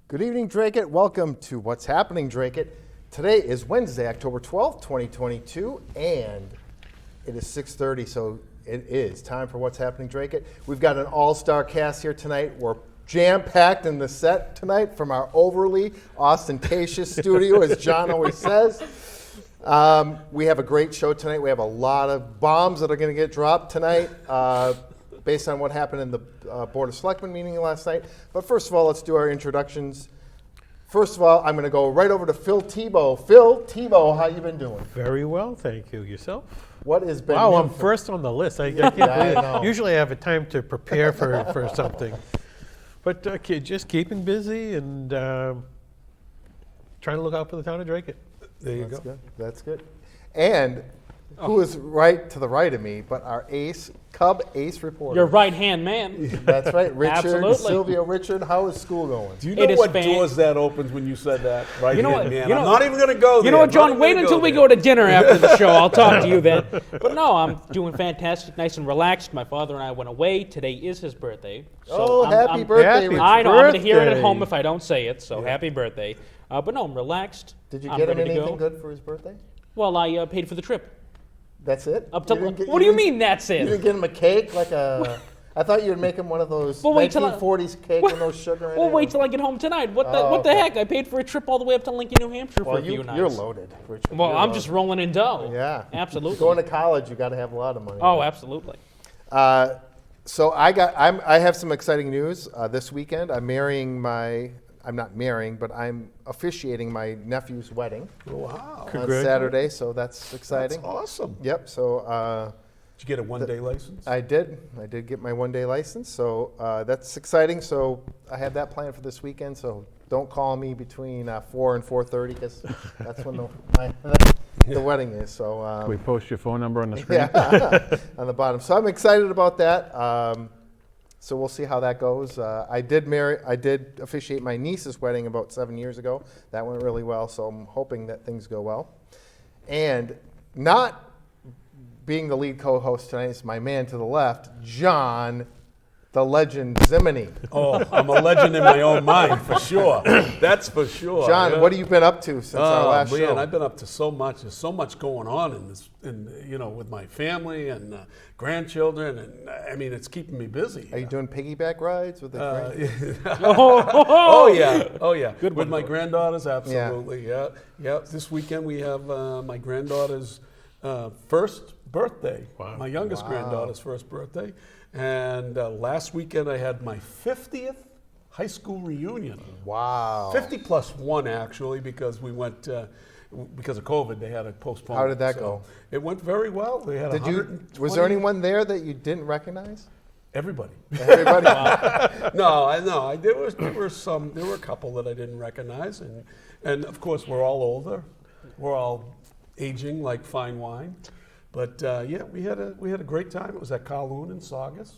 Good evening, Dracut. Welcome to What's Happening, Dracut. Today is Wednesday, October 12th, 2022, and it is 6:30, so it is time for What's Happening, Dracut. We've got an all-star cast here tonight. We're jam-packed in the set tonight from our overly ostentatious studio, as John always says. We have a great show tonight. We have a lot of bombs that are going to get dropped tonight. Based on what happened in the Board of Selectmen meeting last night. But first of all, let's do our introductions. First of all, I'm going to go right over to Phil Thibault. Phil Thibault, how you been doing? Very well, thank you. Yourself? What has been? Wow, I'm first on the list. I can't believe know. Usually I have a time to prepare for something. But just keeping busy and trying to look out for the town of Dracut. There you go. Good. That's good. And who is right to the right of me, but our Cub ace reporter. Your right-hand man. That's right, Richard. Absolutely. Silvio, Richard, how is school going? Do you know what doors that opens when you said that? Right, you know what, man. you know, I'm not even going to go there. You know what, John? Wait until we go to dinner after the show. I'll talk to you then. But no, I'm doing fantastic, nice and relaxed. My father and I went away. Today is his birthday. So happy birthday, Richard. I know, I'm going to hear it at home if I don't say it, so happy birthday. But no, I'm relaxed. Did you get him anything good for his birthday? Well, I paid for the trip. That's it? What do you mean that's it? You didn't get him a cake? I thought you would make him one of those 1940s cake with no sugar in it. We'll wait till I get home tonight. What the heck? I paid for a trip all the way up to Lincoln, New Hampshire for a few nights. You're loaded, Richard. Well, I'm just rolling in dough. Yeah. Absolutely. Going to college, you got to have a lot of money. Oh, absolutely. So I have some exciting news this weekend. I'm not marrying, but I'm officiating my nephew's wedding. Wow. On Saturday, so that's exciting. That's awesome. Yep, so... Did you get a one-day license? I did get my one-day license, so that's exciting. So I have that planned for this weekend, so don't call me between 4 and 4:30, because that's when the wedding is. So Can we post your phone number on the screen? yeah, on the bottom. So I'm excited about that. So we'll see how that goes. I did officiate my niece's wedding about 7 years ago. That went really well, so I'm hoping that things go well. And not being the lead co-host tonight is my man to the left, John, the legend Zimini. Oh, I'm a legend in my own mind, for sure. That's for sure. John, what have you been up to since our last show? I've been up to so much. There's so much going on in this, with my family and grandchildren, and I mean, it's keeping me busy. Are you doing piggyback rides with the grandkids? Oh yeah. Good with one. my granddaughters, absolutely. Yeah. This weekend we have my granddaughter's first birthday. Wow. My youngest granddaughter's first birthday. And last weekend I had my 50th high school reunion. Wow. 50 plus one, actually, because we went, because of COVID, they had to postpone. How did that So go? It went very well. They had Was there anyone there that you didn't recognize? Everybody. Everybody? No. There were a couple that I didn't recognize, and of course we're all older. We're all aging like fine wine. But we had a great time. It was at Kowloon in Saugus.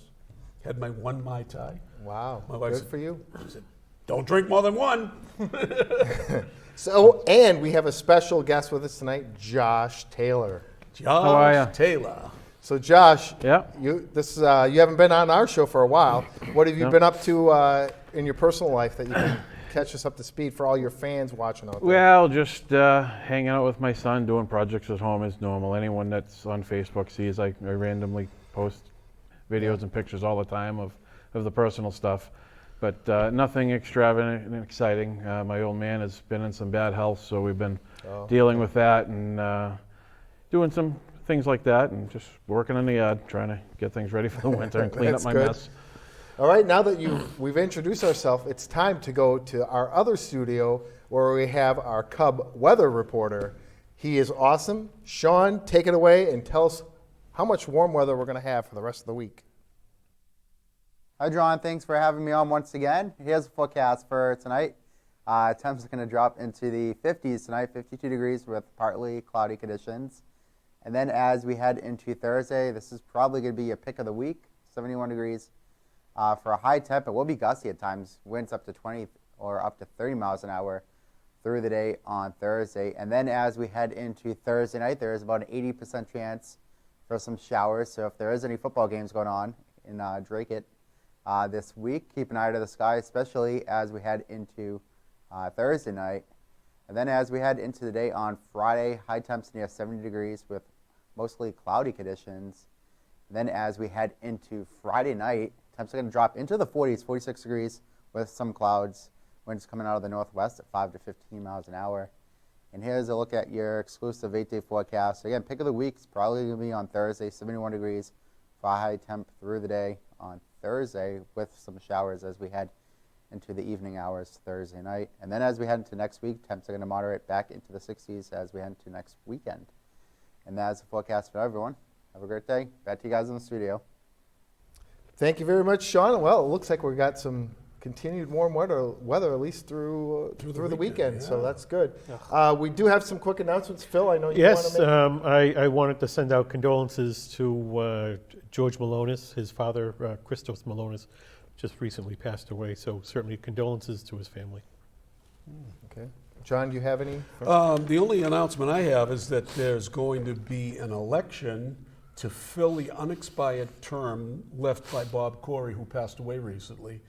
Had my one Mai Tai. Wow. My wife Good said, for you. She said, "Don't drink more than one." So, and we have a special guest with us tonight, Josh Taylor. Josh Taylor. So, Josh, Yeah. you haven't been on our show for a while. What have you been up to in your personal life that you can catch us up to speed for all your fans watching out there? Well, just hanging out with my son, doing projects at home as normal. Anyone that's on Facebook sees I randomly post videos and pictures all the time of the personal stuff. But nothing extravagant and exciting. My old man has been in some bad health, so we've been dealing with that and doing some things like that and just working in the yard, trying to get things ready for the winter and clean up my mess. All right, now that we've introduced ourselves, it's time to go to our other studio where we have our Cub weather reporter. He is awesome. Sean, take it away and tell us how much warm weather we're going to have for the rest of the week. Hi, John. Thanks for having me on once again. Here's the forecast for tonight. Temps are going to drop into the 50s tonight, 52 degrees with partly cloudy conditions. And then as we head into Thursday, this is probably going to be a pick of the week, 71 degrees. For a high temp, it will be gusty at times, winds up to 20 or up to 30 miles an hour through the day on Thursday. And then as we head into Thursday night, there is about an 80% chance for some showers. So if there is any football games going on in Dracut this week, keep an eye to the sky, especially as we head into Thursday night. And then as we head into the day on Friday, high temps near 70 degrees with mostly cloudy conditions. And then as we head into Friday night, temps are going to drop into the 40s, 46 degrees with some clouds. Winds coming out of the northwest at 5 to 15 miles an hour. And here's a look at your exclusive 8-day forecast. Again, pick of the week is probably going to be on Thursday, 71 degrees for a high temp through the day on Thursday with some showers as we head into the evening hours Thursday night. And then as we head into next week, temps are going to moderate back into the 60s as we head into next weekend. And that's the forecast for everyone. Have a great day. Back to you guys in the studio. Thank you very much, Sean. Well, it looks like we've got some continued warm weather at least through the weekend, so yeah. that's good. We do have some quick announcements. Phil, I know you Yes, want to make... I wanted to send out condolences to George Malonis. His father, Christos Malonis, just recently passed away, so certainly condolences to his family. Okay. John, do you have any? The only announcement I have is that there's going to be an election to fill the unexpired term left by Bob Corey, who passed away recently,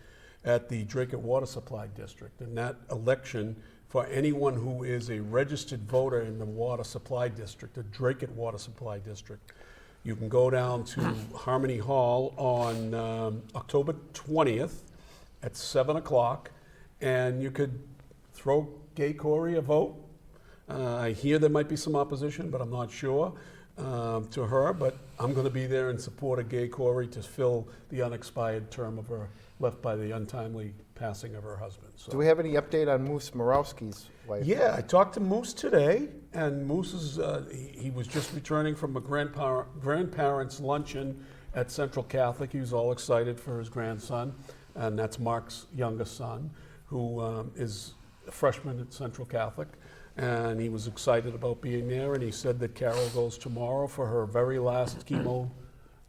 at the Dracut Water Supply District. And that election, for anyone who is a registered voter in the Water Supply District, the Dracut Water Supply District, you can go down to Harmony Hall on October 20th at 7 o'clock, and you could throw Gay Corey a vote. I hear there might be some opposition, but I'm not sure to her, but I'm going to be there in support of Gay Corey to fill the unexpired term of her, left by the untimely passing of her husband. So. Do we have any update on Moose Morawski's wife? Yeah, I talked to Moose today, and Moose is, he was just returning from a grandparents' luncheon at Central Catholic. He was all excited for his grandson, and that's Mark's youngest son, who is a freshman at Central Catholic. And he was excited about being there, and he said that Carol goes tomorrow for her very last chemo.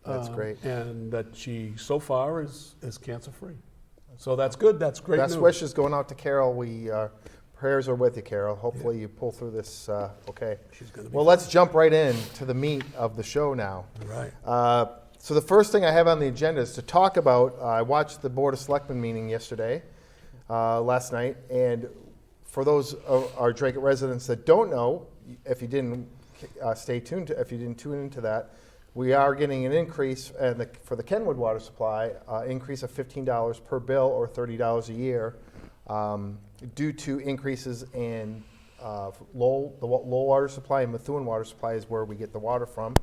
That's great. And that she, so far, is cancer-free. So that's good. That's great Best news. wishes going out to Carol. Prayers are with you, Carol. Hopefully you pull through this okay. She's gonna be well, let's jump right in to the meat of the show now. All right. So the first thing I have on the agenda is to talk about, I watched the Board of Selectmen meeting yesterday, last night, and for those of our Dracut residents that don't know, if you didn't stay tuned, if you didn't tune into that, we are getting an increase for the Kenwood Water Supply, increase of $15 per bill or $30 a year, due to increases in the low water supply and Methuen Water Supply is where we get the water from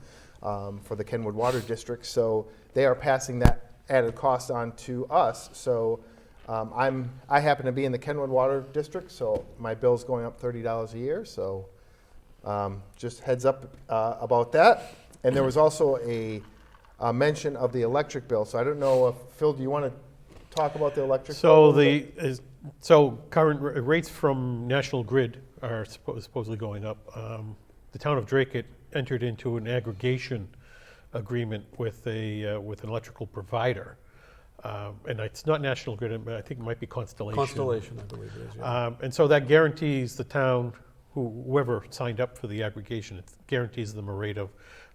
for the Kenwood Water District. So they are passing that added cost on to us. So I happen to be in the Kenwood Water District, so my bill's going up $30 a year. So just heads up about that. And there was also a mention of the electric bill. So I don't know if, Phil, do you want to talk about the electric bill? So current rates from National Grid are supposedly going up. The town of Dracut entered into an aggregation agreement with an electrical provider. And it's not National Grid, but I think it might be Constellation. Constellation, I believe it is, yeah. And so that guarantees the town, whoever signed up for the aggregation, it guarantees them a rate of,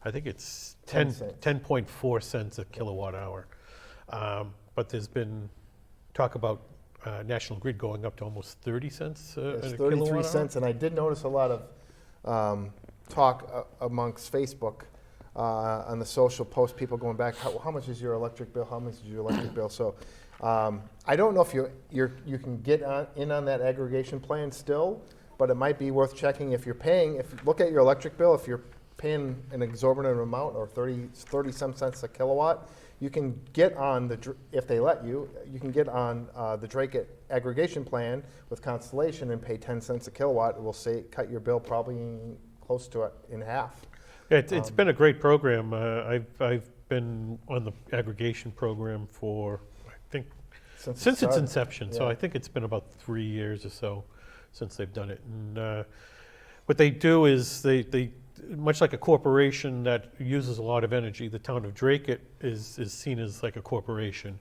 I think it's 10.4 cents a kilowatt hour. But there's been talk about National Grid going up to almost 30 cents a It's kilowatt 33 hour. cents, and I did notice a lot of talk amongst Facebook on the social post, people going back, how much is your electric bill? How much is your electric bill? So I don't know if you can get in on that aggregation plan still, but it might be worth checking if you're paying. If you look at your electric bill, if you're paying an exorbitant amount or 30 some cents a kilowatt, you can get on if they let you, you can get on the Dracut aggregation plan with Constellation and pay 10 cents a kilowatt. It will cut your bill probably close to it in half. It's been a great program. I've been on the aggregation program for, I think, since its inception. Yeah. So I think it's been about 3 years or so since they've done it. And what they do is they much like a corporation that uses a lot of energy, the town of Dracut is seen as like a corporation,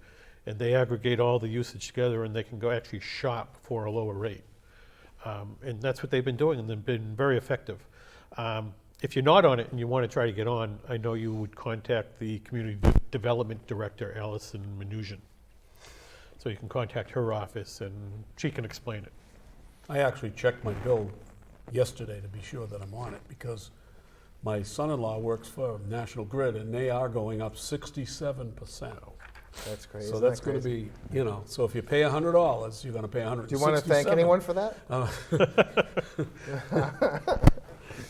and they aggregate all the usage together, and they can go actually shop for a lower rate. And that's what they've been doing, and they've been very effective. If you're not on it and you want to try to get on, I know you would contact the Community Development Director, Allison Mnuchin. So you can contact her office, and she can explain it. I actually checked my bill yesterday to be sure that I'm on it, because my son-in-law works for National Grid, and they are going up 67%. That's crazy. So Isn't that's that going to crazy? be, so if you pay $100, you're going to pay $167. Do you want to thank anyone for that?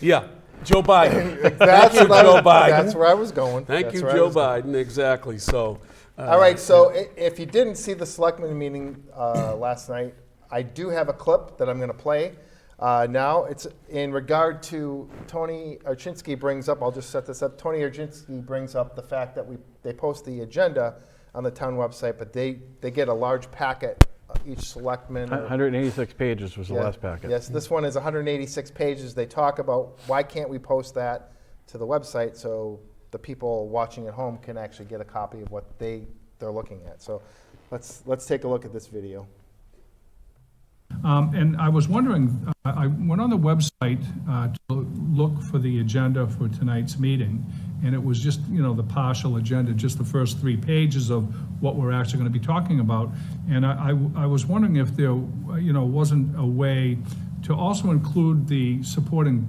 Yeah, Joe Biden. That's, Thank you, Joe Biden. That's where I was going. Thank That's you, where I Joe was going. Biden. Exactly. So. All right, so if you didn't see the selectmen meeting last night, I do have a clip that I'm going to play now. It's in regard to Tony Archinsky brings up, I'll just set this up, Tony Archinsky brings up the fact that they post the agenda on the town website, but they get a large packet, each selectman. 186 pages was the Yeah, last packet. Yes, this one is 186 pages. They talk about why can't we post that to the website so the people watching at home can actually get a copy of what they're looking at. So let's take a look at this video. And I was wondering, I went on the website to look for the agenda for tonight's meeting, and it was just, the partial agenda, just the first 3 pages of what we're actually going to be talking about. And I was wondering if there, wasn't a way to also include the supporting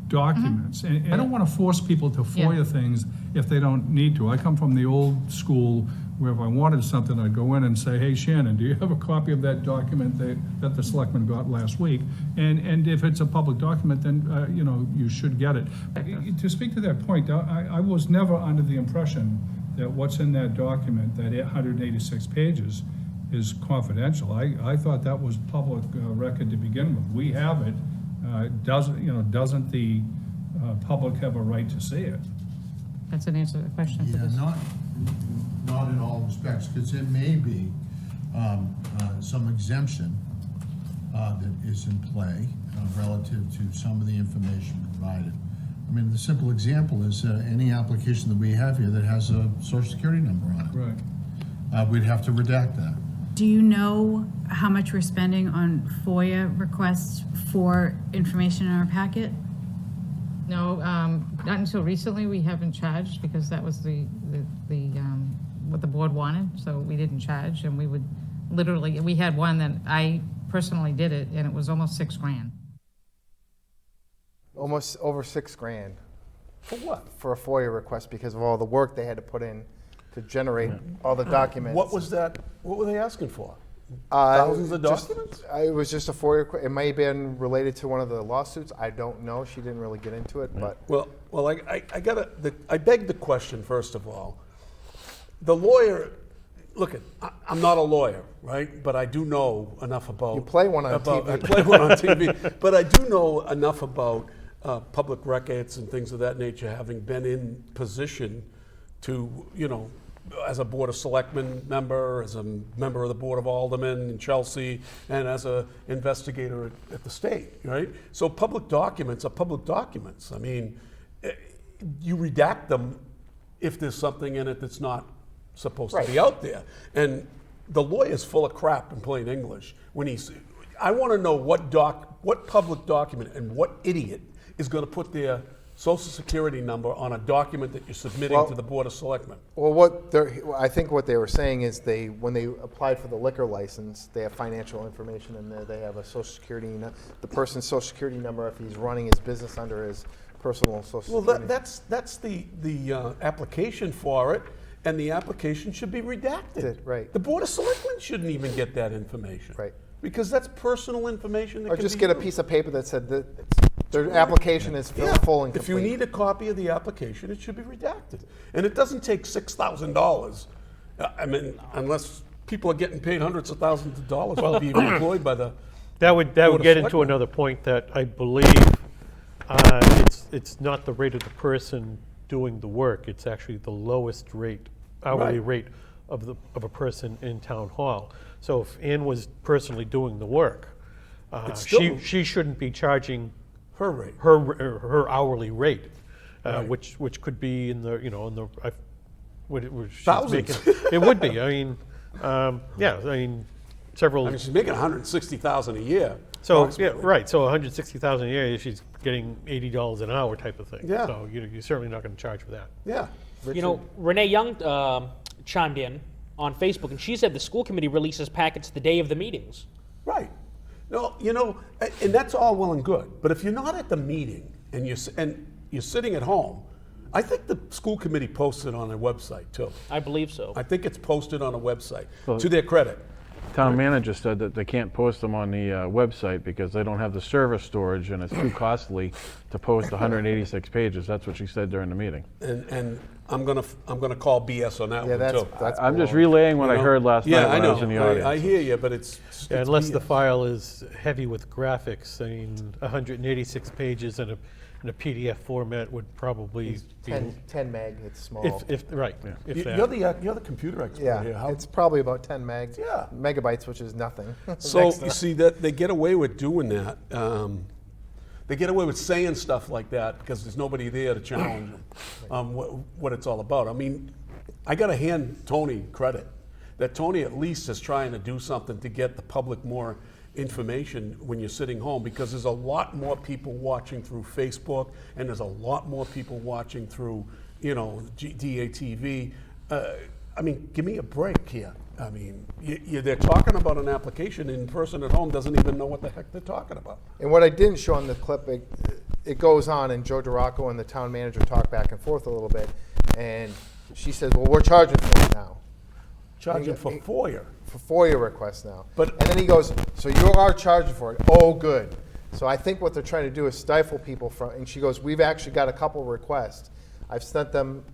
documents. And I don't want to force people to FOIA things if they don't need to. I come from the old school where if I wanted something, I'd go in and say, hey, Shannon, do you have a copy of that document that the selectman got last week? And if it's a public document, then, you should get it. To speak to that point, I was never under the impression that what's in that document, that 186 pages, is confidential. I thought that was public record to begin with. We have it. Doesn't the public have a right to see it? That's an answer to the question. for Yeah, this. not in all respects, because there may be some exemption that is in play relative to some of the information provided. I mean, the simple example is any application that we have here that has a social security number on it. Right. We'd have to redact that. Do you know how much we're spending on FOIA requests for information in our packet? No, not until recently. We haven't charged because that was the what the board wanted, so we didn't charge, and we would literally, we had one that I personally did it, and it was almost $6,000. Almost over $6,000 For what? for a FOIA request because of all the work they had to put in to generate all the documents. What was that? What were they asking for? Thousands of documents? It was just a FOIA. It may have been related to one of the lawsuits. I don't know. She didn't really get into it, but Well, I beg the question, first of all. The lawyer, look, I'm not a lawyer, right? But I do know enough about. You play one on TV. I play one on TV, but I do know enough about public records and things of that nature, having been in position to, as a Board of Selectmen member, as a member of the Board of Aldermen in Chelsea, and as an investigator at the state, right? So public documents are public documents. I mean, you redact them if there's something in it that's not supposed to be out there. And the lawyer's full of crap in plain English. I want to know what public document and what idiot is going to put their Social Security number on a document that you're submitting to the Board of Selectmen. Well, I think what they were saying is when they applied for the liquor license, they have financial information in there. They have a Social Security, the person's Social Security number if he's running his business under his personal Social Security. Well, that's the application for it, and the application should be redacted. Right. The Board of Selectmen shouldn't even get that information. Right. Because that's personal information that Or can just be get a used. pice of paper that said that their application is full and complete. If you need a copy of the application, it should be redacted. And it doesn't take $6,000. I mean, unless people are getting paid hundreds of thousands of dollars to be employed by the That would Board of get into Selectmen. another point that I believe it's not the rate of the person doing the work. It's actually the lowest rate, hourly Right. rate of a person in town hall. So if Ann was personally doing the work, It's still- she shouldn't be charging her rate. her hourly rate, Right. which could be in the she's Thousands. making- it would be. I mean, several. I mean, she's making $160,000 a year. So, yeah, approximately. right, so $160,000 a year, she's getting $80 an hour type of thing. Yeah. So you're certainly not gonna charge for that. Yeah. Renee Young chimed in on Facebook, and she said the school committee releases packets the day of the meetings. Right. No, you know, and that's all well and good. But if you're not at the meeting and you're sitting at home, I think the school committee posted on their website too. I believe so. I think it's posted on a website, Well, to their credit. Town manager said that they can't post them on the website because they don't have the server storage and it's too costly to post 186 pages. That's what she said during the meeting. And I'm gonna call BS on that Yeah, one too. that's I'm just baloney. relaying what You I know? heard last Yeah, night when I know. was in the audience. I hear you, but it's Yeah, unless the BS. file is heavy with graphics, I mean, 186 pages in a PDF format would probably be, 10 meg, it's small. if right, if that. You're the computer expert Yeah, here. How, it's probably about 10 Yeah. megabytes, which is nothing. so Next to- you see that they get away with doing that. They get away with saying stuff like that because there's nobody there to challenge them what it's all about. I mean, I got to hand Tony credit that Tony at least is trying to do something to get the public more information when you're sitting home, because there's a lot more people watching through Facebook and there's a lot more people watching through, you know, DATV. I mean, give me a break here. I mean, they're talking about an application, and the person at home doesn't even know what the heck they're talking about. And what I didn't show on the clip, it goes on, and Joe DeRocco and the town manager talk back and forth a little bit, and she says, well, we're charging for it now. Charging for FOIA. For FOIA requests now. But- and then he goes, so you are charging for it? Oh, good. So I think what they're trying to do is stifle people from, and she goes, we've actually got a couple requests. I've sent them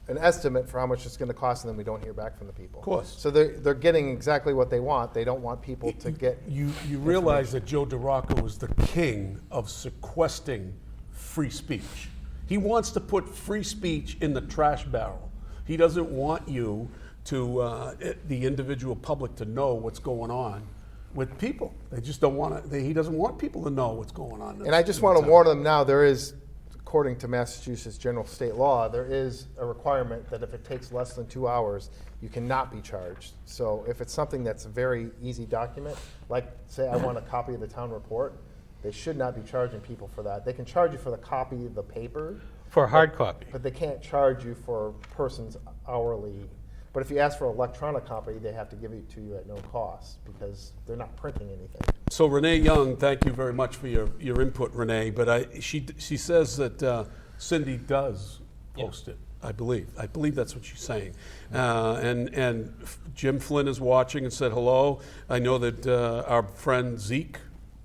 an estimate for how much it's going to cost, and then we don't hear back from the people. Of course. So they're getting exactly what they want. They don't want people to get. You realize that Joe DeRocco is the king of sequestering free speech. He wants to put free speech in the trash barrel. He doesn't want you to, the individual public, to know what's going on with people. They just don't want to, he doesn't want people to know what's going on. And I just want to warn them now, there is, according to Massachusetts general state law, there is a requirement that if it takes less than 2 hours, you cannot be charged. So if it's something that's a very easy document, like say I want a copy of the town report, they should not be charging people for that. They can charge you for the copy of the paper, For a hard copy. but they can't charge you for person's hourly. But if you ask for an electronic copy, they have to give it to you at no cost because they're not printing anything. So Renee Young, thank you very much for your input, Renee. But she says that Cindy does post it. I believe that's what she's saying. And Jim Flynn is watching and said hello. I know that our friend Zeke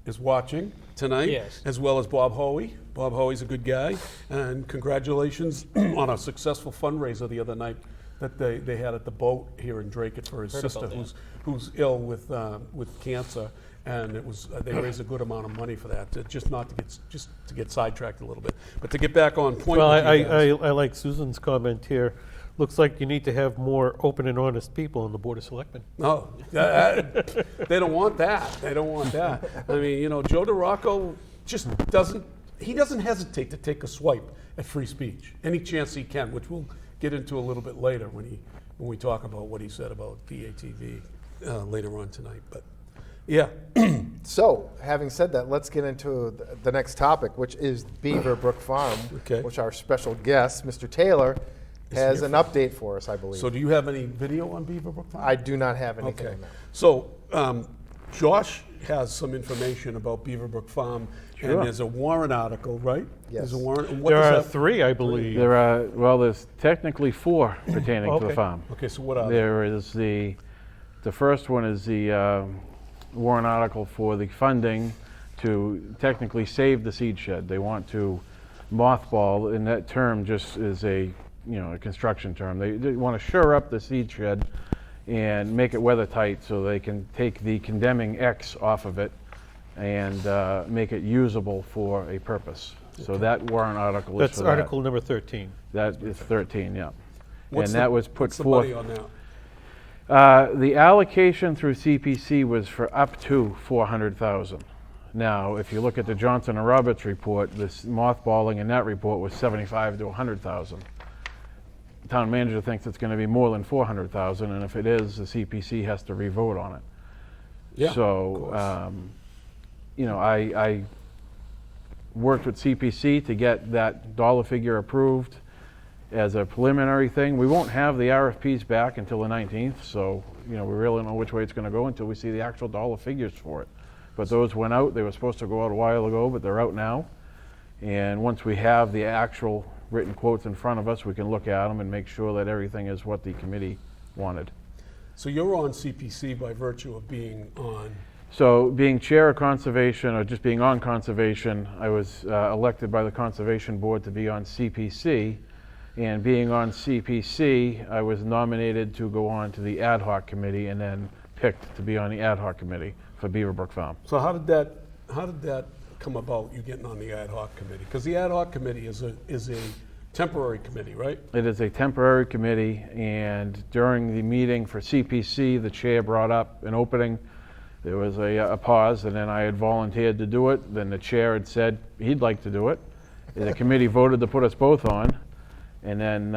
is watching tonight, Yes. as well as Bob Hoey. Bob Hoey's a good guy, and congratulations on a successful fundraiser the other night that they had at the boat here in Dracut for his Heard sister about that. who's ill with cancer, and it was they raised a good amount of money for that. Just to get sidetracked a little bit, but to get back on point. Well, with you guys. I like Susan's comment here. Looks like you need to have more open and honest people on the Board of Selectmen. No, they don't want that. They don't want that. I mean, you know, Joe DeRocco just doesn't hesitate to take a swipe at free speech any chance he can, which we'll get into a little bit later when we talk about what he said about DATV later on tonight. But yeah, So, having said that, let's get into the next topic, which is Beaver Brook Farm, Okay. which our special guest, Mr. Taylor, has here an update for us, I believe. so do you have any video on Beaverbrook Farm? I do not have anything Okay. on that. So Josh has some information about Beaverbrook Farm, Sure. and there's a warrant article, right? Yes. There's a warrant. and what There does are that- 3, I believe. There's technically 4 pertaining to the Okay. farm. Okay, so what are they? There is the first one is the warrant article for the funding to technically save the seed shed. They want to mothball, and that term just is a construction term. They want to shore up the seed shed and make it weather tight so they can take the condemning X off of it and make it usable for a purpose. So that warrant article is That's for Article number 13. that. That is 13, yeah. What's and that was put what's the forth. money on that? The allocation through CPC was for up to $400,000. Now, if you look at the Johnson and Roberts report, this mothballing in that report was $75,000 to $100,000. The town manager thinks it's going to be more than $400,000, and if it is, the CPC has to re-vote on it. Yeah, of So, course. I worked with CPC to get that dollar figure approved as a preliminary thing. We won't have the RFPs back until the 19th, so we really don't know which way it's going to go until we see the actual dollar figures for it. but those went out. They were supposed to go out a while ago, but they're out now. And once we have the actual written quotes in front of us, we can look at them and make sure that everything is what the committee wanted. So you're on CPC by virtue of being on. So being chair of conservation, or just being on conservation, I was elected by the Conservation Board to be on CPC. And being on CPC, I was nominated to go on to the ad hoc committee and then picked to be on the ad hoc committee for Beaverbrook Farm. So how did that come about, you getting on the ad hoc committee? Because the ad hoc committee is a temporary committee, right? It is a temporary committee, and during the meeting for CPC, the chair brought up an opening. There was a pause, and then I had volunteered to do it. Then the chair had said he'd like to do it. And the committee voted to put us both on, and then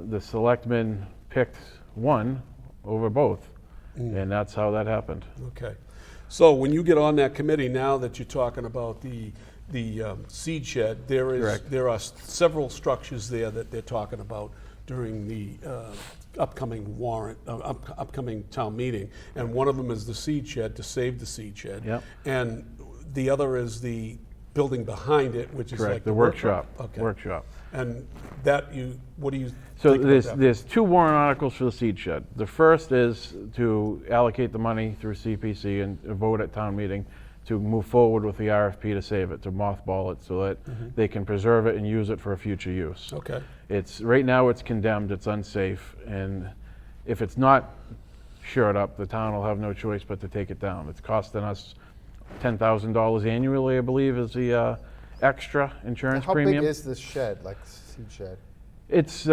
the selectmen picked one over both, and that's how that happened. Okay. So when you get on that committee, now that you're talking about the seed shed, there are several structures there that they're talking about during the upcoming upcoming town meeting, and one of them is the seed shed, to save the seed shed. Yep. And the other is the building behind it, which is Correct, like the workshop. Okay. Workshop. And that what do you So think about that? there's two warrant articles for the seed shed. The first is to allocate the money through CPC and vote at town meeting to move forward with the RFP to save it, to mothball it so that they can preserve it and use it for a future use. Okay. Right now it's condemned, it's unsafe, and if it's not shored up, the town will have no choice but to take it down. It's costing us $10,000 annually, I believe, is the extra insurance How premium. big is this shed, like seed shed? It's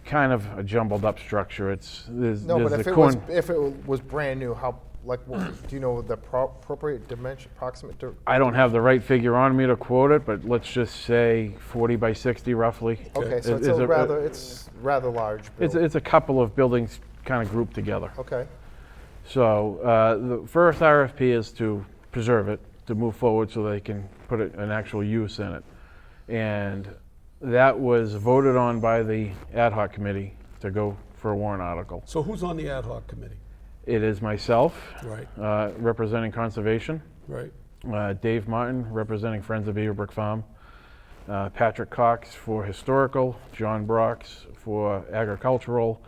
kind of a jumbled up structure. There's But the if it was brand new, how, like, do you know the appropriate dimension, approximate? I don't have the right figure on me to quote it, but let's just say 40 by 60 roughly. Okay, so it's rather large. It's a couple of buildings kind of grouped together. Okay. So the first RFP is to preserve it, to move forward so they can put an actual use in it. And that was voted on by the ad hoc committee to go for a warrant article. So who's on the ad hoc committee? It is myself, Right. representing conservation, Right. Dave Martin representing Friends of Beaverbrook Farm, Patrick Cox for historical, John Brox for agricultural,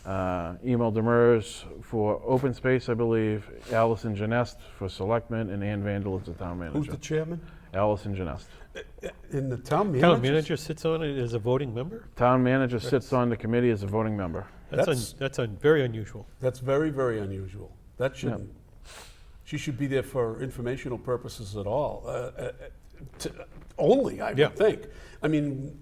Emil Demers for open space, I believe, Allison Genest for selectmen, and Ann Vandal is the town manager. Who's the chairman? Allison Genest. In the town manager? Town manager sits on it as a voting member? Town manager sits on the committee as a voting member. That's very unusual. That's very, very unusual. That shouldn't. She should be there for informational purposes at all. Only, I would think. I mean,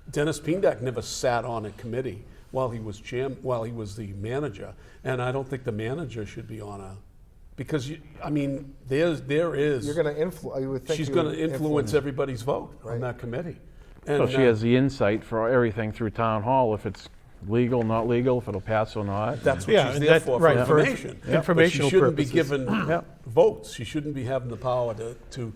Dennis Pindak never sat on a committee while he was the manager, and I don't think the manager should be on a. Because there is. You're going to influence. You would think she's going to influence everybody's vote on that committee. And, So she has the insight for everything through town hall, if it's legal, not legal, if it'll pass or not. That's what she's there for information. Informational But she shouldn't purposes. be given votes. She shouldn't be having the power to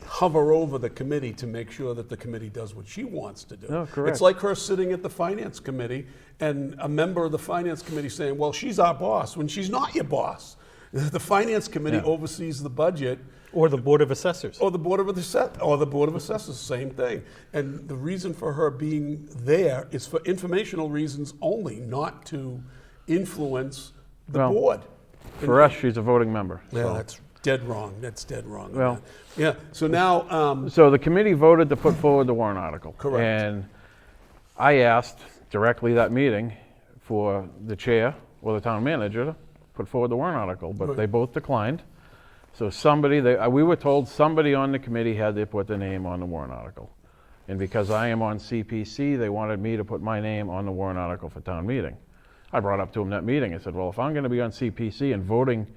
hover over the committee to make sure that the committee does what she wants to do. No, correct. It's like her sitting at the finance committee and a member of the finance committee saying, well, she's our boss, when she's not your boss. The finance committee oversees the budget. Or the Board of Assessors. Or the Board of Assessors, same thing. And the reason for her being there is for informational reasons only, not to influence the board. For us, she's a voting member. Yeah, so. that's dead wrong. That's dead wrong. Well, yeah. So now, so the committee voted to put forward the warrant article. Correct. And I asked directly that meeting for the chair or the town manager to put forward the warrant article, but they both declined. So we were told somebody on the committee had to put their name on the warrant article. And because I am on CPC, they wanted me to put my name on the warrant article for town meeting. I brought up to them that meeting. I said, well, if I'm going to be on CPC and voting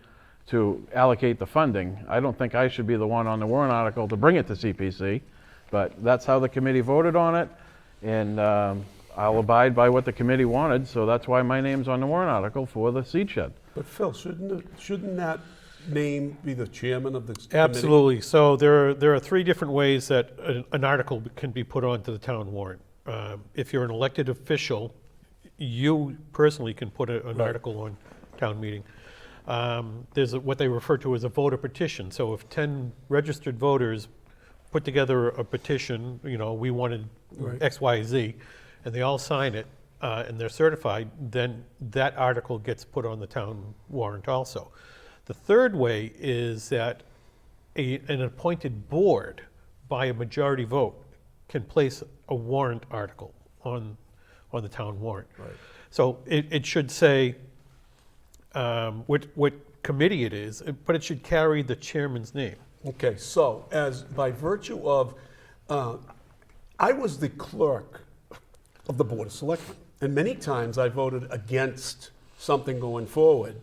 to allocate the funding, I don't think I should be the one on the warrant article to bring it to CPC. But that's how the committee voted on it. And I'll abide by what the committee wanted. So that's why my name's on the warrant article for the seed shed. but Phil, shouldn't that name be the chairman of the committee? Absolutely. So there are three different ways that an article can be put onto the town warrant. If you're an elected official, you personally can put an article on town meeting. there's what they refer to as a voter petition. So if 10 registered voters put together a petition, we wanted X, Y, Z, and they all sign it, and they're certified, then that article gets put on the town warrant also. The third way is that an appointed board by a majority vote can place a warrant article on the town warrant. Right. So it should say what committee it is, but it should carry the chairman's name. Okay, so as by virtue of, I was the clerk of the Board of Selectmen, and many times I voted against something going forward,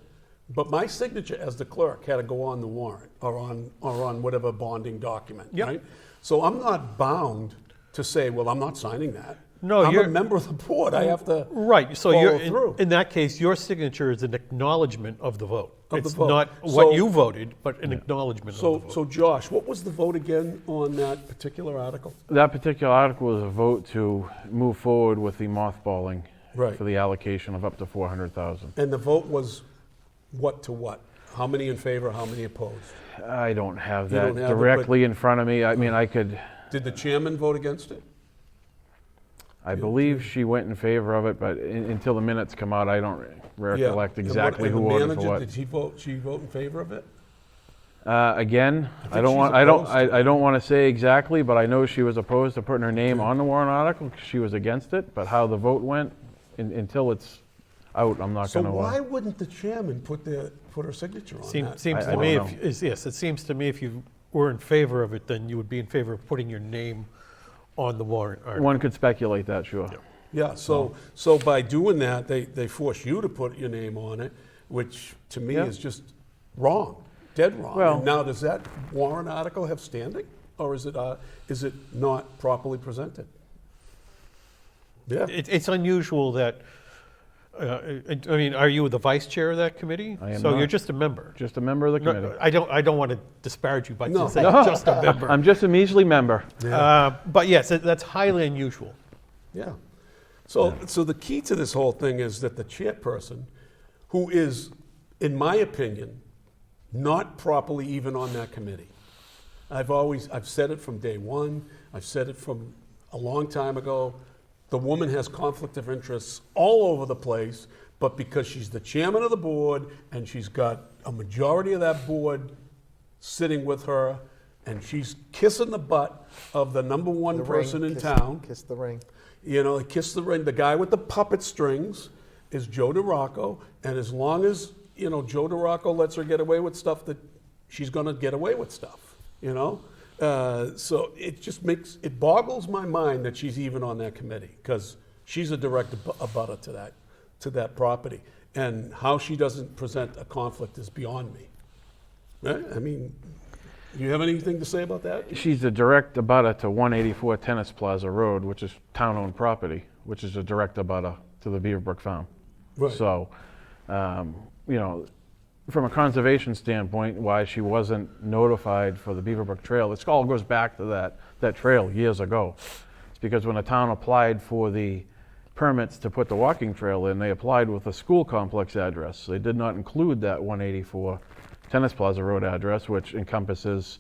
but my signature as the clerk had to go on the warrant or on whatever bonding document, Yep. right? So I'm not bound to say, well, I'm not signing that. No, I'm you're- a member of the board. I have to Right, so follow through. in that case, your signature is an acknowledgement of the vote. Of the It's vote. not So- what you voted, but an acknowledgement of the So, vote. so Josh, what was the vote again on that particular article? That particular article was a vote to move forward with the mothballing Right. for the allocation of up to 400,000. And the vote was what to what? How many in favor, how many opposed? I don't have You that don't have it, but- directly in front of me. I mean, I could, Did the chairman vote against it? I believe she went in favor of it, but until the minutes come out, I don't recollect Yeah. And exactly and who the voted for manager, what. Did she vote in favor of it? Again, I think don't she's want, I don't, opposed to I don't want to say exactly, but I know she was opposed to putting her name on the warrant article, 'cause she was against it, but how the vote went, until it's out, I'm not So gonna. why wouldn't the chairman put her signature on that? Seems I to me, don't yes, it seems to me if you were in favor of it, then you would be in favor of putting your name on the warrant article. One could speculate that, sure. Yeah, so by doing that, they force you to put your name on it, which to me Yeah. is just wrong, dead wrong. Well- And now, does that warrant article have standing, or is it not properly presented? Yeah. It's unusual that, I mean, are you the vice chair of that committee? I am So not. you're just a member? Just a member of the No, committee. I don't want to disparage you by No. saying No. just a member. I'm just a measly member. But yes, that's highly unusual. Yeah. So the key to this whole thing is that the chairperson, who is, in my opinion, not properly even on that committee. I've said it from day one. I've said it from a long time ago. The woman has conflict of interests all over the place, but because she's the chairman of the board and she's got a majority of that board sitting with her, and she's kissing the butt of the number one The person ring, in kiss- town. Kiss the ring. Kiss the ring. The guy with the puppet strings is Joe DeRocco, and as long as Joe DeRocco lets her get away with stuff, that she's going to get away with stuff. So it boggles my mind that she's even on that committee, because she's a direct abutter to that property, and how she doesn't present a conflict is beyond me. Right? I mean, you have anything to say about that? She's a direct abutter to 184 Tennis Plaza Road, which is town-owned property, which is a direct abutter to the Beaverbrook Farm. Right. So, from a conservation standpoint, why she wasn't notified for the Beaverbrook Trail, it all goes back to that trail years ago. It's because when the town applied for the permits to put the walking trail in, they applied with a school complex address. They did not include that 184 Tennis Plaza Road address, which encompasses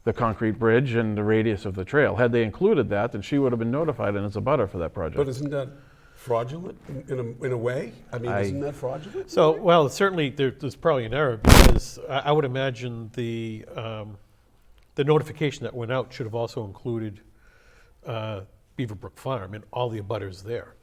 the concrete bridge and the radius of the trail. Had they included that, then she would have been notified and as a butter for that project. But isn't that fraudulent in a way? I mean, isn't that fraudulent? So, well, certainly there's probably an error, because I would imagine the notification that went out should have also included Beaverbrook Farm and all the abutters there.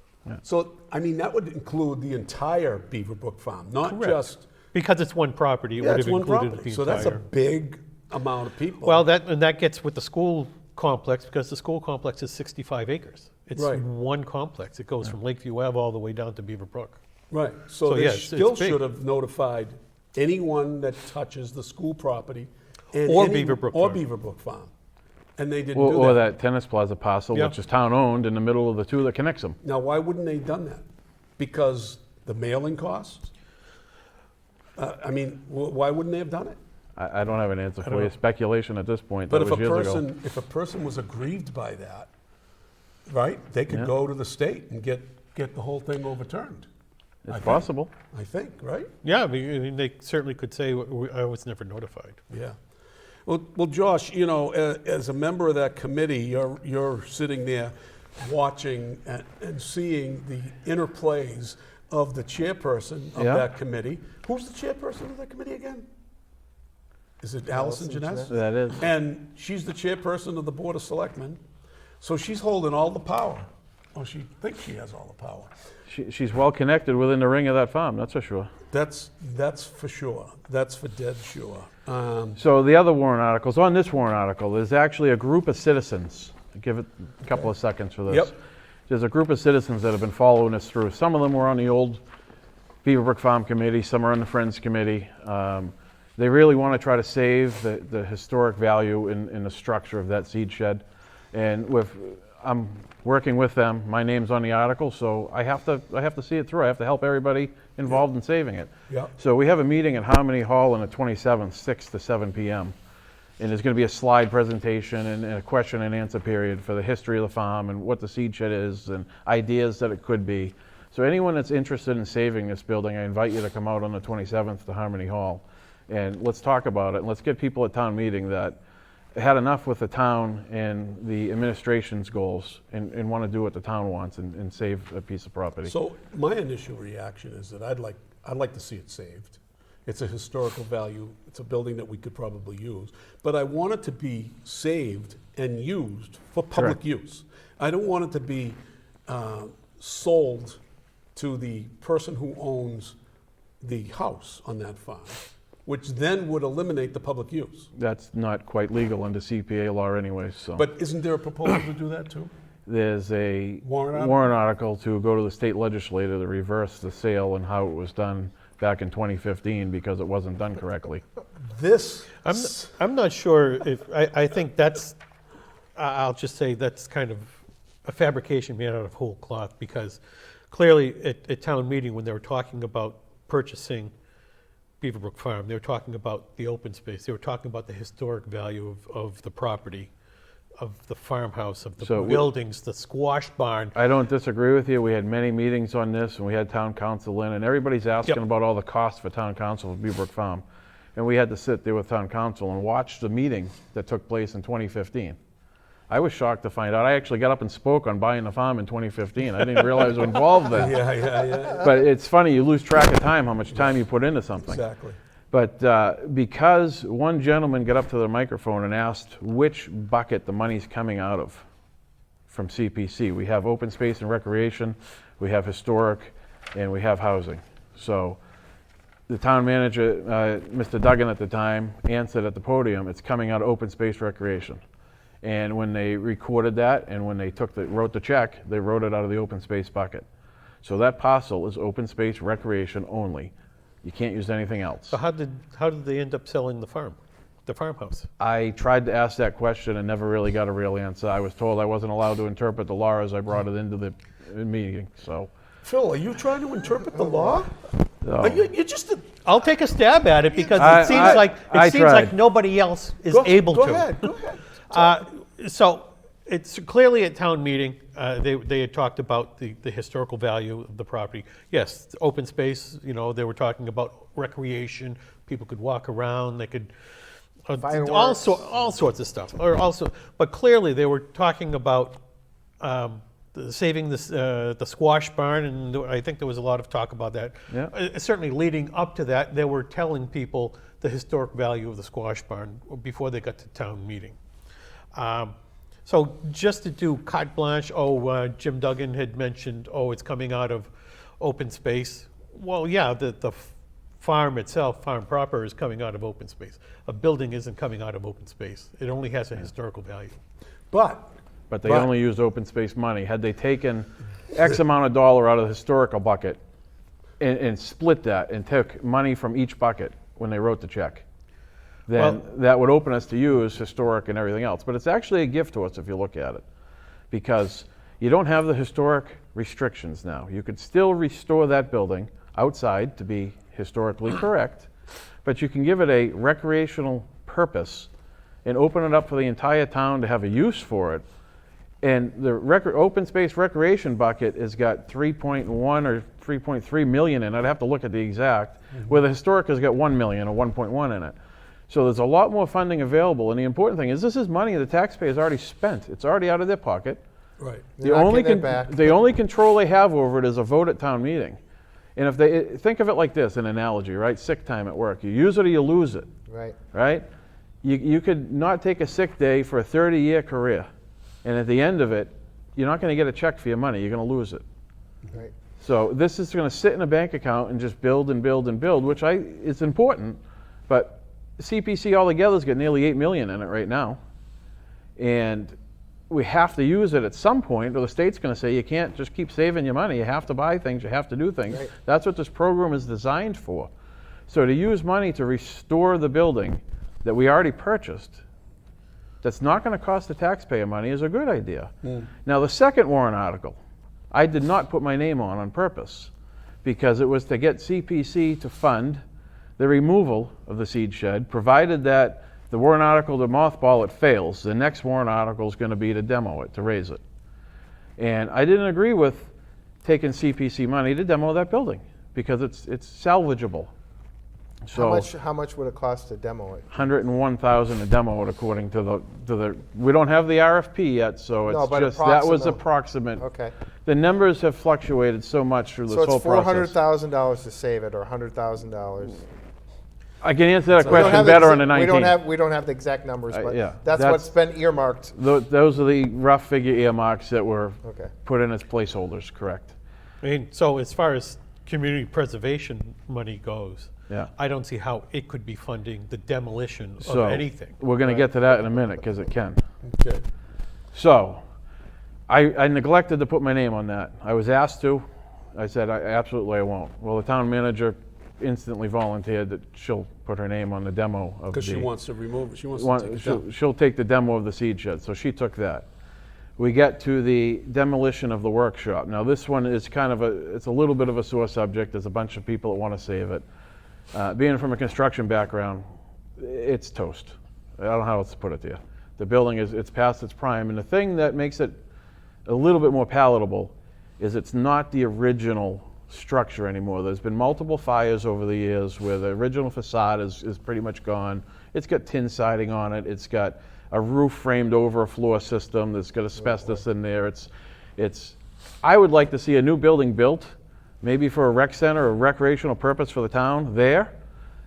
So, I mean, that would include the entire Beaverbrook Farm, not Correct. just. Because it's one property, it Yeah, would it's have one included property. the So that's a entire. big amount of people. Well, that gets with the school complex, because the school complex is 65 acres. It's Right. one complex. It goes from Lakeview Ave all the way down to Beaverbrook. Right. So So, they yeah, it's still big. should have notified anyone that touches the school property and Or Beaverbrook or Farm. Beaverbrook Farm, and they didn't Or, do or that. that Tennis Plaza parcel, Yeah. which is town-owned, in the middle of the two that connects them. Now, why wouldn't they have done that? Because the mailing costs. Why wouldn't they have done it? I don't have an answer don't for you. know. Speculation at this point. But That if was years ago. if a person was aggrieved by that, right, they could Yeah. go to the state and get the whole thing overturned. It's possible. I think, right? Yeah, I mean, they certainly could say, I was never notified. Yeah. Well, Josh, you know, as a member of that committee, you're sitting there watching and seeing the interplays of the chairperson of that committee. Who's the chairperson of that committee again? Is it Allison Jeunesse? That is. And she's the chairperson of the Board of Selectmen. So she's holding all the power. Or she thinks she has all the power. She's well connected within the ring of that farm, that's for sure. That's for sure. That's for dead sure. So the other warrant articles, on this warrant article, there's actually a group of citizens. Give it a couple of seconds for this. Yep. There's a group of citizens that have been following us through. Some of them were on the old Beaverbrook Farm Committee, some are on the Friends Committee. They really want to try to save the historic value in the structure of that seed shed. And I'm working with them. My name's on the article, so I have to see it through. I have to help everybody involved in saving it. Yeah. So we have a meeting at Harmony Hall on the 27th, 6 to 7 p.m. And there's going to be a slide presentation and a question and answer period for the history of the farm and what the seed shed is and ideas that it could be. So anyone that's interested in saving this building, I invite you to come out on the 27th to Harmony Hall. And let's talk about it. And let's get people at town meeting that had enough with the town and the administration's goals and want to do what the town wants and save a piece of property. So my initial reaction is that I'd like to see it saved. It's a historical value. It's a building that we could probably use. But I want it to be saved and used for public Correct. use. I don't want it to be sold to the person who owns the house on that farm, which then would eliminate the public use. That's not quite legal under CPA law anyway, so. But isn't there a proposal to do that too? There's a Warrant article to go to the state legislature to reverse the sale and how it was done back in 2015 because it wasn't done correctly. I'm not sure if, I think that's, I'll just say that's kind of a fabrication made out of whole cloth, because clearly at town meeting, when they were talking about purchasing Beaverbrook Farm, they were talking about the open space, they were talking about the historic value of the property, of the farmhouse, of the buildings, the squash barn. I don't disagree with you. We had many meetings on this, and we had town council in, and everybody's asking about all the costs for town council for Beaverbrook Farm. And we had to sit there with town council and watch the meeting that took place in 2015. I was shocked to find out. I actually got up and spoke on buying the farm in 2015. I didn't realize I was involved then. Yeah. But it's funny, you lose track of time, how much time you put into something. Exactly. But because one gentleman got up to the microphone and asked which bucket the money's coming out of from CPC. We have open space and recreation, we have historic, and we have housing. So the town manager, Mr. Duggan at the time, answered at the podium, it's coming out of open space recreation. And when they recorded that and when they wrote the check, they wrote it out of the open space bucket. So that parcel is open space recreation only. You can't use anything else. So how did they end up selling the farmhouse? I tried to ask that question and never really got a real answer. I was told I wasn't allowed to interpret the law as I brought it into the meeting, so. Phil, are you trying to interpret the law? No. You're just I'll take a stab at it because it seems tried. like nobody else is able to. Go ahead. So it's clearly at town meeting, they had talked about the historical value of the property. Yes, open space, they were talking about recreation, people could walk around, they could, all sorts of stuff. But clearly they were talking about saving the squash barn, and I think there was a lot of talk about that. Yeah. Certainly leading up to that, they were telling people the historic value of the squash barn before they got to town meeting. So just to do carte blanche, Jim Duggan had mentioned, it's coming out of open space. Well, yeah, the farm itself, farm proper, is coming out of open space. A building isn't coming out of open space. It only has a historical value. But they only used open space money. Had they taken X amount of dollar out of the historical bucket and split that and took money from each bucket when they wrote the check, then that would open us to use historic and everything else. But it's actually a gift to us if you look at it, because you don't have the historic restrictions now. You could still restore that building outside to be historically correct, but you can give it a recreational purpose and open it up for the entire town to have a use for it. And the open space recreation bucket has got 3.1 or 3.3 million in it. I'd have to look at the exact, where the historic has got 1 million or 1.1 in it. So there's a lot more funding available, and the important thing is this is money the taxpayers already spent. It's already out of their pocket. Right. They're not getting it back. The only control they have over it is a vote at town meeting. And if they, think of it like this, an analogy, right? Sick time at work. You use it or you lose it, Right. right? You could not take a sick day for a 30-year career. And at the end of it, you're not going to get a check for your money. You're going to lose it. Right. So this is going to sit in a bank account and just build and build and build, which it's important, but CPC altogether's got nearly 8 million in it right now. And we have to use it at some point, or the state's going to say you can't just keep saving your money. You have to buy things, you have to do things. Right. That's what this program is designed for. So to use money to restore the building that we already purchased, that's not going to cost the taxpayer money, is a good idea. Now the second warrant article, I did not put my name on purpose, because it was to get CPC to fund the removal of the seed shed, provided that the warrant article to mothball it fails. The next warrant article is going to be to demo it, to raise it. And I didn't agree with taking CPC money to demo that building, because it's salvageable. So How much would it cost to demo it? $101,000 to demo it, according to the. We don't have the RFP yet, so it's No, but just that was approximate. approximate. Okay. The numbers have fluctuated so much through this So whole it's process. $400,000 to save it, or $100,000. I can answer that So we don't question have the better on the exact- 19th. We don't have the exact numbers, but yeah, that's what's been earmarked. Those are the rough figure earmarks that were Okay. put in as placeholders, correct? I mean, so as far as community preservation money goes, Yeah. I don't see how it could be funding the demolition So of anything. we're going to get to that in a minute, because it can. Okay. So I neglected to put my name on that. I was asked to. I said, absolutely I won't. Well, the town manager instantly volunteered that she'll put her name on the demo of the. Because she wants to remove it. She wants to take it down. She'll take the demo of the seed shed, so she took that. We get to the demolition of the workshop. Now this one is kind of it's a little bit of a sore subject. There's a bunch of people that want to save it. Being from a construction background, it's toast. I don't know how else to put it to you. The building it's past its prime, and the thing that makes it a little bit more palatable is it's not the original structure anymore. There's been multiple fires over the years where the original facade is pretty much gone. It's got tin siding on it. It's got a roof framed over a floor system that's got asbestos in there. I would like to see a new building built, maybe for a rec center or recreational purpose for the town there.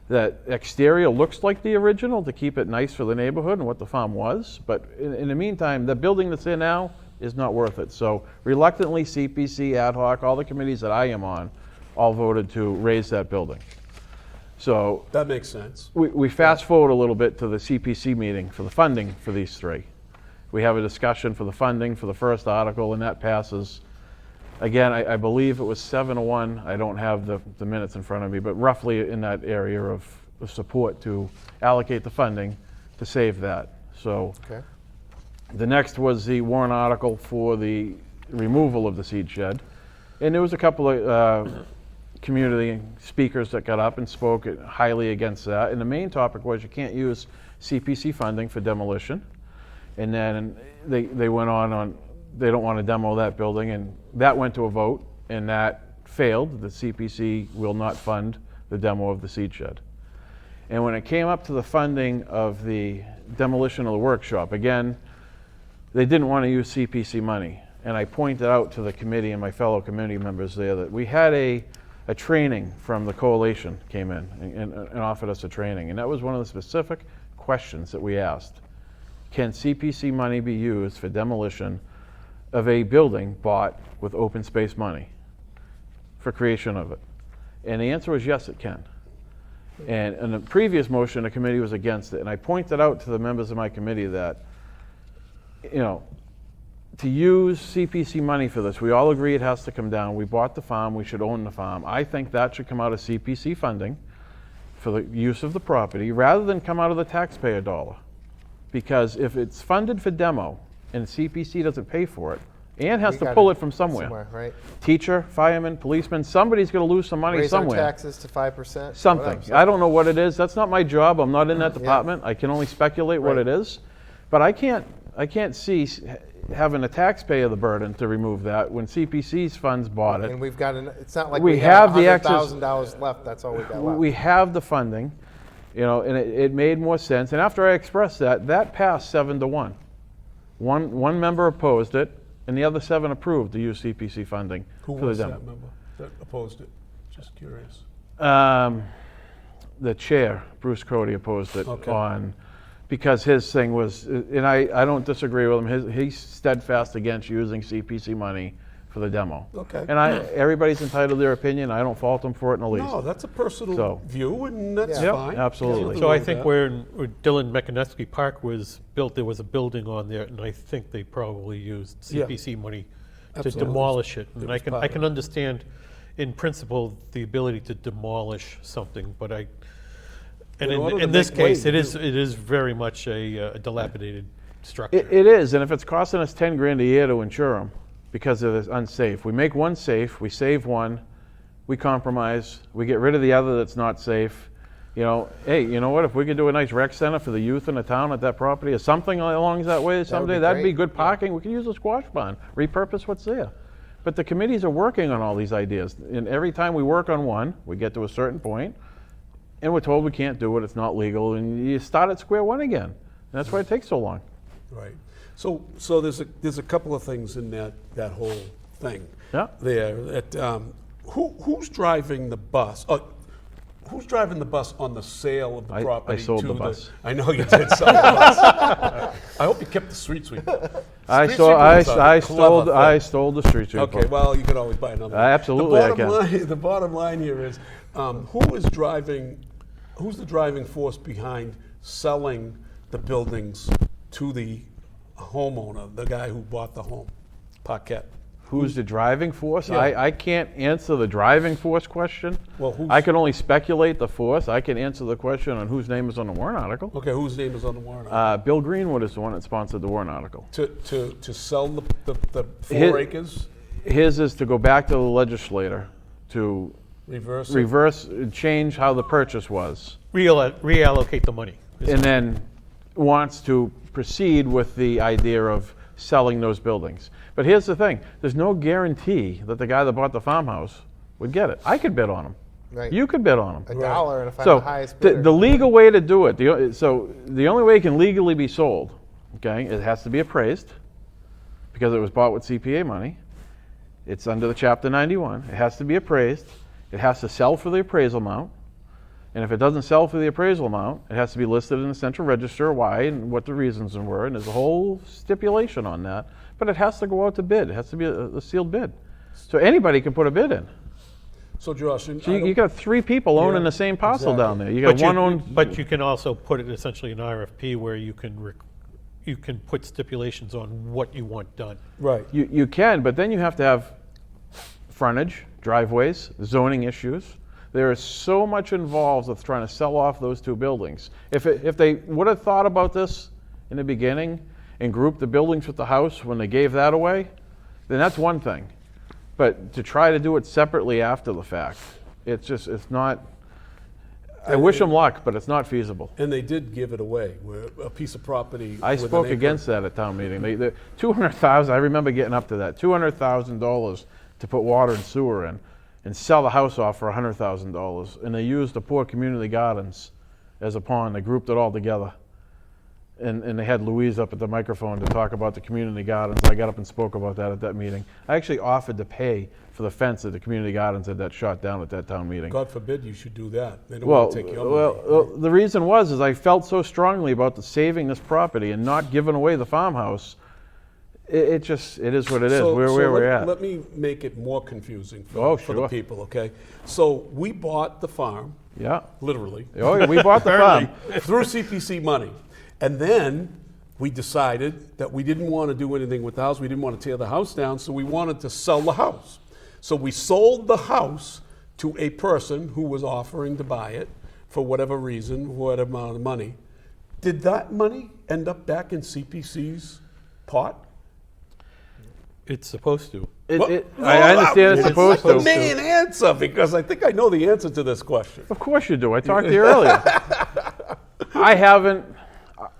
That exterior looks like the original to keep it nice for the neighborhood and what the farm was. But in the meantime, the building that's there now is not worth it. So reluctantly, CPC, ad hoc, all the committees that I am on, all voted to raise that building. So That makes sense. we fast forward a little bit to the CPC meeting for the funding for these three. We have a discussion for the funding for the first article, and that passes. Again, I believe it was 7-1. I don't have the minutes in front of me, but roughly in that area of support to allocate the funding to save that. So Okay. the next was the warrant article for the removal of the seed shed. And there was a couple of community speakers that got up and spoke highly against that. And the main topic was you can't use CPC funding for demolition. And then they went on they don't want to demo that building, and that went to a vote, and that failed. The CPC will not fund the demo of the seed shed. And when it came up to the funding of the demolition of the workshop, again, they didn't want to use CPC money. And I pointed out to the committee and my fellow committee members there that we had a training from the coalition came in and offered us a training. And that was one of the specific questions that we asked. Can CPC money be used for demolition of a building bought with open space money for creation of it? And the answer was yes, it can. And in the previous motion, the committee was against it. And I pointed out to the members of my committee that, to use CPC money for this, we all agree it has to come down. We bought the farm, we should own the farm. I think that should come out of CPC funding for the use of the property rather than come out of the taxpayer dollar. Because if it's funded for demo and CPC doesn't pay for it, and has to pull it from somewhere. Right? Teacher, fireman, policeman, somebody's going to lose some money Raise somewhere. our taxes to 5%. Something. Whatever. I don't know what it is. That's not my job. I'm not in that department. I can only speculate what Right. it is. But I can't see having the taxpayer the burden to remove that when CPC's funds bought it. And we've got it's not like We we have the $100,000 left. That's all we got left. We have the funding, and it made more sense. And after I expressed that passed 7-1. One member opposed it, and the other 7 approved to use CPC funding Who for was the that demo. member that opposed it? Just curious. The chair, Bruce Cody, opposed it Okay. because his thing was, and I don't disagree with him. He's steadfast against using CPC money for the demo. Okay. And everybody's entitled to their opinion. I don't fault him for it in the least. No, that's a personal So- view, and that's Yep, fine. absolutely. So I think where Dylan Mekaneski Park was built, there was a building on there, and I think they probably used CPC money to Absolutely. demolish it. It And was I part can of it. understand, in principle, the ability to demolish something, but In order to in this make way, case, it you is very much a dilapidated structure. It is, and if it's costing us $10,000 a year to insure them because it is unsafe, we make one safe, we save one, we compromise, we get rid of the other that's not safe. Hey, you know what? If we could do a nice rec center for the youth in the town at that property, or something along that way someday, that'd be great. good parking. We could use a squash barn, repurpose what's there. But the committees are working on all these ideas, and every time we work on one, we get to a certain point, and we're told we can't do it, it's not legal, and you start at square one again. And that's why it takes so long. Right. So there's a couple of things in that whole thing. Yeah. There that who's driving the bus? Who's driving the bus on the sale of the property? I sold to the bus. I know you did sell the bus. I hope you kept the street sweeper. I Street sweeper was a clever I thing. stole the street sweeper. Okay, well, you could always buy another one. Absolutely, I The bottom line here is, who's the driving force behind selling the buildings to the homeowner, the guy who bought the home, Paquette? Who's the driving force? Yeah. I can't answer the driving force question. Well, who's- I can only speculate the force. I can answer the question on whose name is on the warrant article. Okay, whose name is on the warrant? Bill Greenwood is the one that sponsored the warrant article. To sell the 4 His- acres? His is to go back to the legislator to Reverse it? change how the purchase was, Reallocate the money. and then wants to proceed with the idea of selling those buildings. But here's the thing, there's no guarantee that the guy that bought the farmhouse would get it. I could bid on him. Right. You could bid on him. $1, and if I'm So the highest the, bidder. the legal way to do it, the only way it can legally be sold, okay, it has to be appraised because it was bought with CPA money. It's under the Chapter 91. It has to be appraised. It has to sell for the appraisal amount. And if it doesn't sell for the appraisal amount, it has to be listed in the central register why and what the reasons were. And there's a whole stipulation on that. But it has to go out to bid. It has to be a sealed bid. So anybody can put a bid in. So Josh, So you got 3 people owning Yeah, the same parcel exactly. down there. You got one owned. But you can also put it essentially in RFP where you can put stipulations on what you want done. right. You can, but then you have to have frontage, driveways, zoning issues. There is so much involved with trying to sell off those 2 buildings. If they would have thought about this in the beginning and grouped the buildings with the house when they gave that away, then that's one thing. But to try to do it separately after the fact, it's not, I wish them luck, but it's not feasible. And they did give it away, where a piece of property. I with an spoke acre- against that at town meeting. The $200,000, I remember getting up to that, $200,000 to put water and sewer in and sell the house off for $100,000. And they used the poor community gardens as a pond. They grouped it all together. And they had Louise up at the microphone to talk about the community gardens. I got up and spoke about that at that meeting. I actually offered to pay for the fence at the community gardens that shot down at that town meeting. God forbid you should do that. They don't Well, want to take your money. the reason is I felt so strongly about saving this property and not giving away the farmhouse. It is what it is. Where we're at. Let me make it more confusing for, Oh, for the sure. people, okay? So we bought the farm, Yeah. literally, Oh, yeah, we bought the farm. through CPC money. And then we decided that we didn't want to do anything with the house. We didn't want to tear the house down, so we wanted to sell the house. So we sold the house to a person who was offering to buy it for whatever reason, whatever amount of money. Did that money end up back in CPC's pot? It's supposed to. I understand it's supposed the to. main answer, because I think I know the answer to this question. Of course you do. I talked to you earlier. I haven't.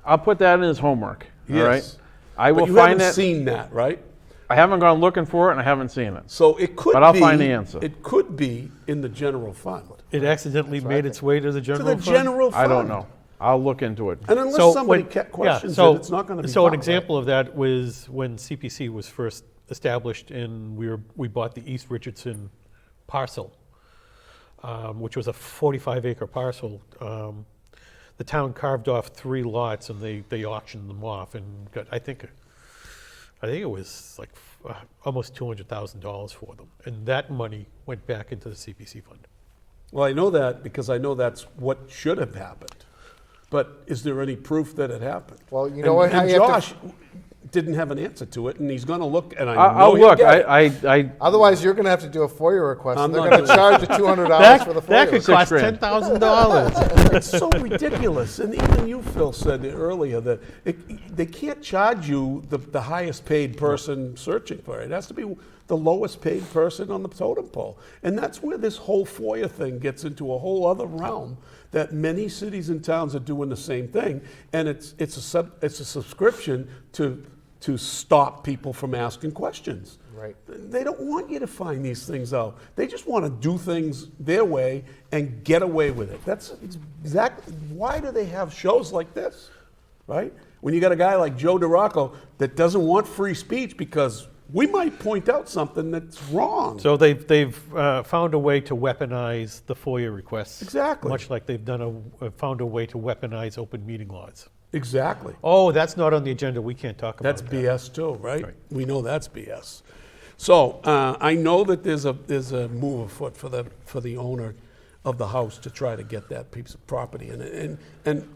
I'll put that in as homework. All right. Yes. I will But you find haven't it. seen that, right? I haven't gone looking for it, and I haven't seen it. So it could be. But I'll find the answer. It could be in the general fund. It accidentally made its way to the To general the fund? general fund. I don't know. I'll look into it. And unless So somebody when- questions so, it, it's not going to be So an found, example of that was when CPC was first established and we bought the East Richardson parcel, which was a 45-acre parcel. The town carved off 3 lots and they auctioned them off and got, I think it was like almost $200,000 for them. And that money went back into the CPC fund. Well, I know that because I know that's what should have happened. But is there any proof that it happened? Well, you know what, how And you have to- Josh didn't have an answer to it, and he's going to look, and I I'll know he'll look. get it. I Otherwise, you're going to have to do a FOIA request, I'm and they're not going to doing charge you $200 for the FOIA That could request. cost $6,000. $10,000. It's so ridiculous. And even you, Phil, said earlier that they can't charge you the highest paid person searching for it. It has to be the lowest paid person on the totem pole. And that's where this whole FOIA thing gets into a whole other realm, that many cities and towns are doing the same thing. And it's a subscription to stop people from asking questions. Right. They don't want you to find these things out. They just want to do things their way and get away with it. That's exactly why do they have shows like this, right? When you got a guy like Joe DeRocco that doesn't want free speech because we might point out something that's wrong. So they've found a way to weaponize the FOIA requests. Exactly. Much like they've found a way to weaponize open meeting laws. Exactly. Oh, that's not on the agenda. We can't talk about That's that. BS too, right? We know that's BS. So I know that there's a move afoot for the owner of the house to try to get that piece of property, and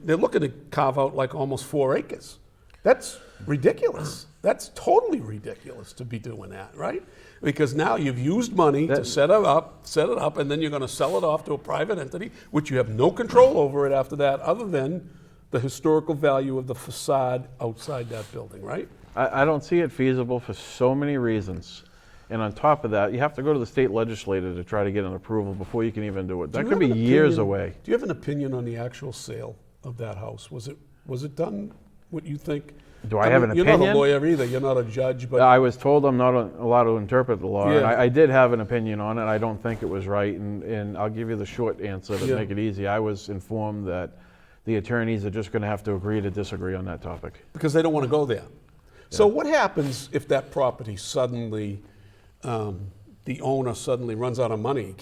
they're looking to carve out like almost 4 acres. That's ridiculous. That's totally ridiculous to be doing that, right? Because now you've used money to set it up, and then you're going to sell it off to a private entity, which you have no control over it after that, other than the historical value of the facade outside that building, right? I don't see it feasible for so many reasons. And on top of that, you have to go to the state legislature to try to get an approval before you can even do it. That could be years away. Do you have an opinion on the actual sale of that house? Was it done what you think? Do I have an You're not opinion? a lawyer either. You're not a judge, but I was told I'm not allowed to interpret the law. And Yeah. I did have an opinion on it. I don't think it was right. And I'll give you the short answer to Yeah. make it easy. I was informed that the attorneys are just going to have to agree to disagree on that topic. because they don't want to go there. So what happens if that property suddenly, the owner suddenly runs out of money?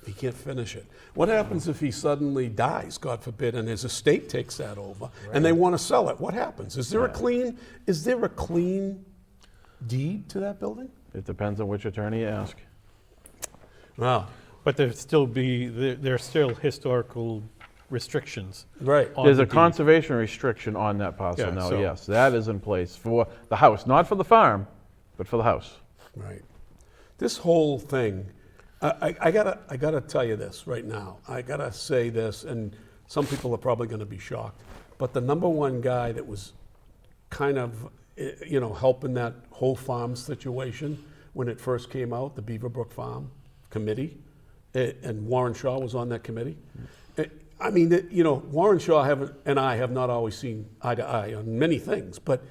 He can't finish it. What happens if he suddenly dies, God forbid, and his estate takes that over, and they want to sell it? What happens? Is there a clean deed to that building? It depends on which attorney you ask. Wow. But there's still historical restrictions. Right. on There's the a deed. conservation restriction on that parcel Yeah, now, so- yes. That is in place for the house, not for the farm, but for the house. Right. This whole thing, I gotta tell you this right now. I gotta say this, and some people are probably going to be shocked. But the number one guy that was kind of, helping that whole farm situation when it first came out, the Beaverbrook Farm Committee, and Warren Shaw was on that committee. I mean, Warren Shaw and I have not always seen eye to eye on many things, but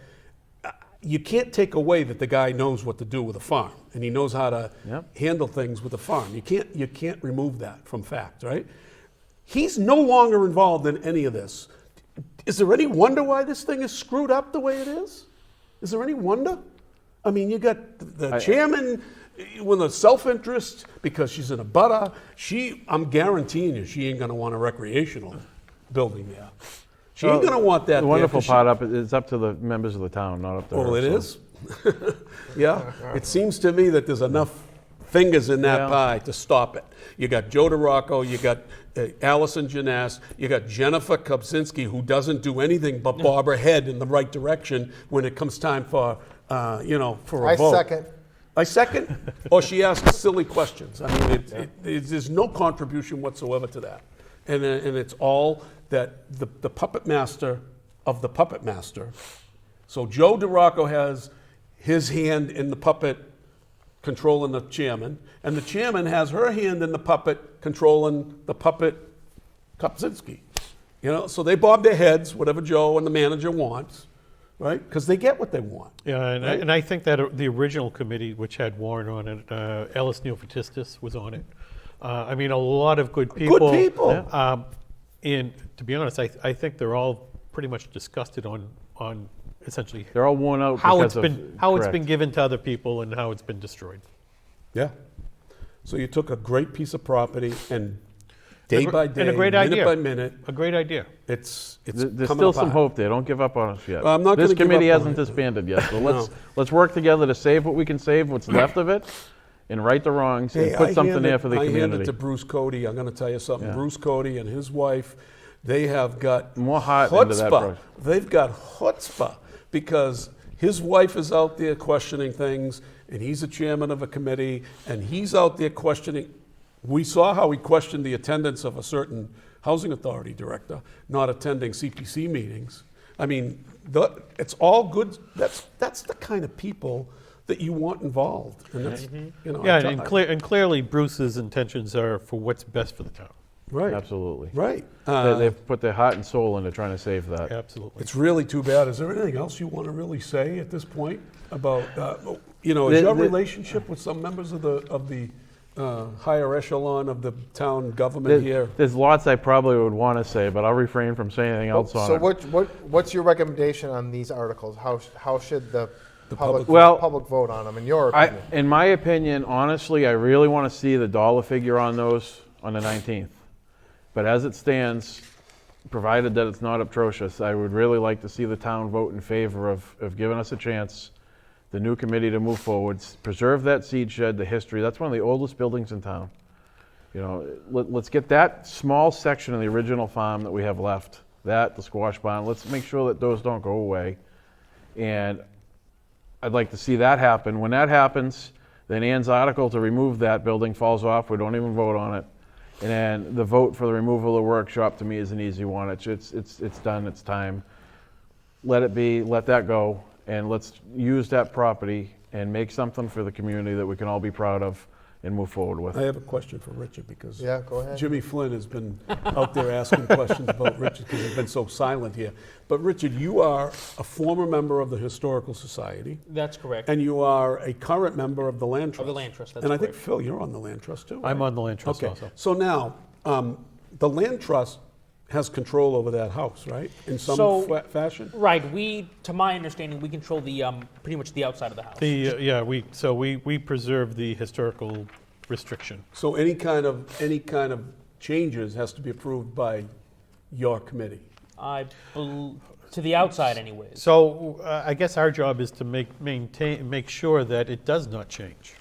you can't take away that the guy knows what to do with a farm and he knows how to handle things with a farm. You can't remove that from fact, right? He's no longer involved in any of this. Is there any wonder why this thing is screwed up the way it is? Is there any wonder? I mean, you got the chairman with a self-interest because she's in a butter. I'm guaranteeing you, she ain't going to want a recreational building there. She ain't going to want that. The wonderful part is up to the members of the town, not up to her. Oh, it so. is? Yeah. It seems to me that there's enough fingers in that pie to stop it. You got Joe DeRocco, you got Allison Janess, you got Jennifer Kopczynski, who doesn't do anything but bob her head in the right direction when it comes time for a vote. I second. Or she asks silly questions. I mean, there's no contribution whatsoever to that. And it's all that the puppet master of the puppet master. So Joe DeRocco has his hand in the puppet controlling the chairman, and the chairman has her hand in the puppet controlling the puppet Kopczynski. So they bob their heads, whatever Joe and the manager wants. right? Because they get what they want. Yeah, and I think that the original committee, which had Warren on it, Ellis Neofatistis was on it. I mean, a lot of good people. Good people. And to be honest, I think they're all pretty much disgusted on essentially They're all worn out how because it's been given to other people and how it's been destroyed. Yeah. So you took a great piece of property and day by day, and a great minute idea. by minute, A great idea. it's There's coming still some apart. hope there. Don't give up on us yet. Well, I'm not This gonna give committee up on hasn't it. disbanded yet, so No. let's work together to save what we can save, what's left of it, and right the wrongs, and put something there for the I hand community. it to Bruce Cody. I'm going to tell you something. Yeah. Bruce Cody and his wife, they have got More heart into that chutzpah. project. They've got chutzpah because his wife is out there questioning things, and he's a chairman of a committee, and he's out there questioning. We saw how he questioned the attendance of a certain housing authority director not attending CPC meetings. I mean, it's all good. That's the kind of people that you want involved. And that's, you know, Yeah, and clearly Bruce's intentions are for what's best for the town. right, Absolutely. right. They've put their heart and soul into trying to save that. Absolutely. It's really too bad. Is there anything else you want to really say at this point about, is The- your the- relationship with some members of the higher echelon of the town government here? There's lots I probably would want to say, but I'll refrain from saying anything else on So it. what's your recommendation on these articles? How should the public Well, vote on them, in your I, opinion? in my opinion, honestly, I really want to see the dollar figure on those on the 19th. But as it stands, provided that it's not atrocious, I would really like to see the town vote in favor of giving us a chance, the new committee, to move forward, preserve that seed shed, the history. That's one of the oldest buildings in town. You know, let's get that small section of the original farm that we have left, the squash barn, let's make sure that those don't go away. And I'd like to see that happen. When that happens, then Ann's article to remove that building falls off. We don't even vote on it. And then the vote for the removal of the workshop to me is an easy one. It's done. It's time. Let it be. Let that go. And let's use that property and make something for the community that we can all be proud of and move forward with. I have a question for Richard because Yeah, go ahead. Jimmy Flynn has been out there asking questions about Richard because he's been so silent here. But Richard, you are a former member of the Historical Society. That's correct. And you are a current member of the Land Trust. Of the Land Trust, that's And I think, correct. Phil, you're on the Land Trust too, I'm right? on the land trust Okay, also. so now, the Land Trust has control over that house, right? In some So- fashion? Right. To my understanding, we control the pretty much the outside of the house. We preserve the historical restriction. So any kind of changes has to be approved by your committee? To the outside, anyways. So I guess our job is to make sure that it does not change.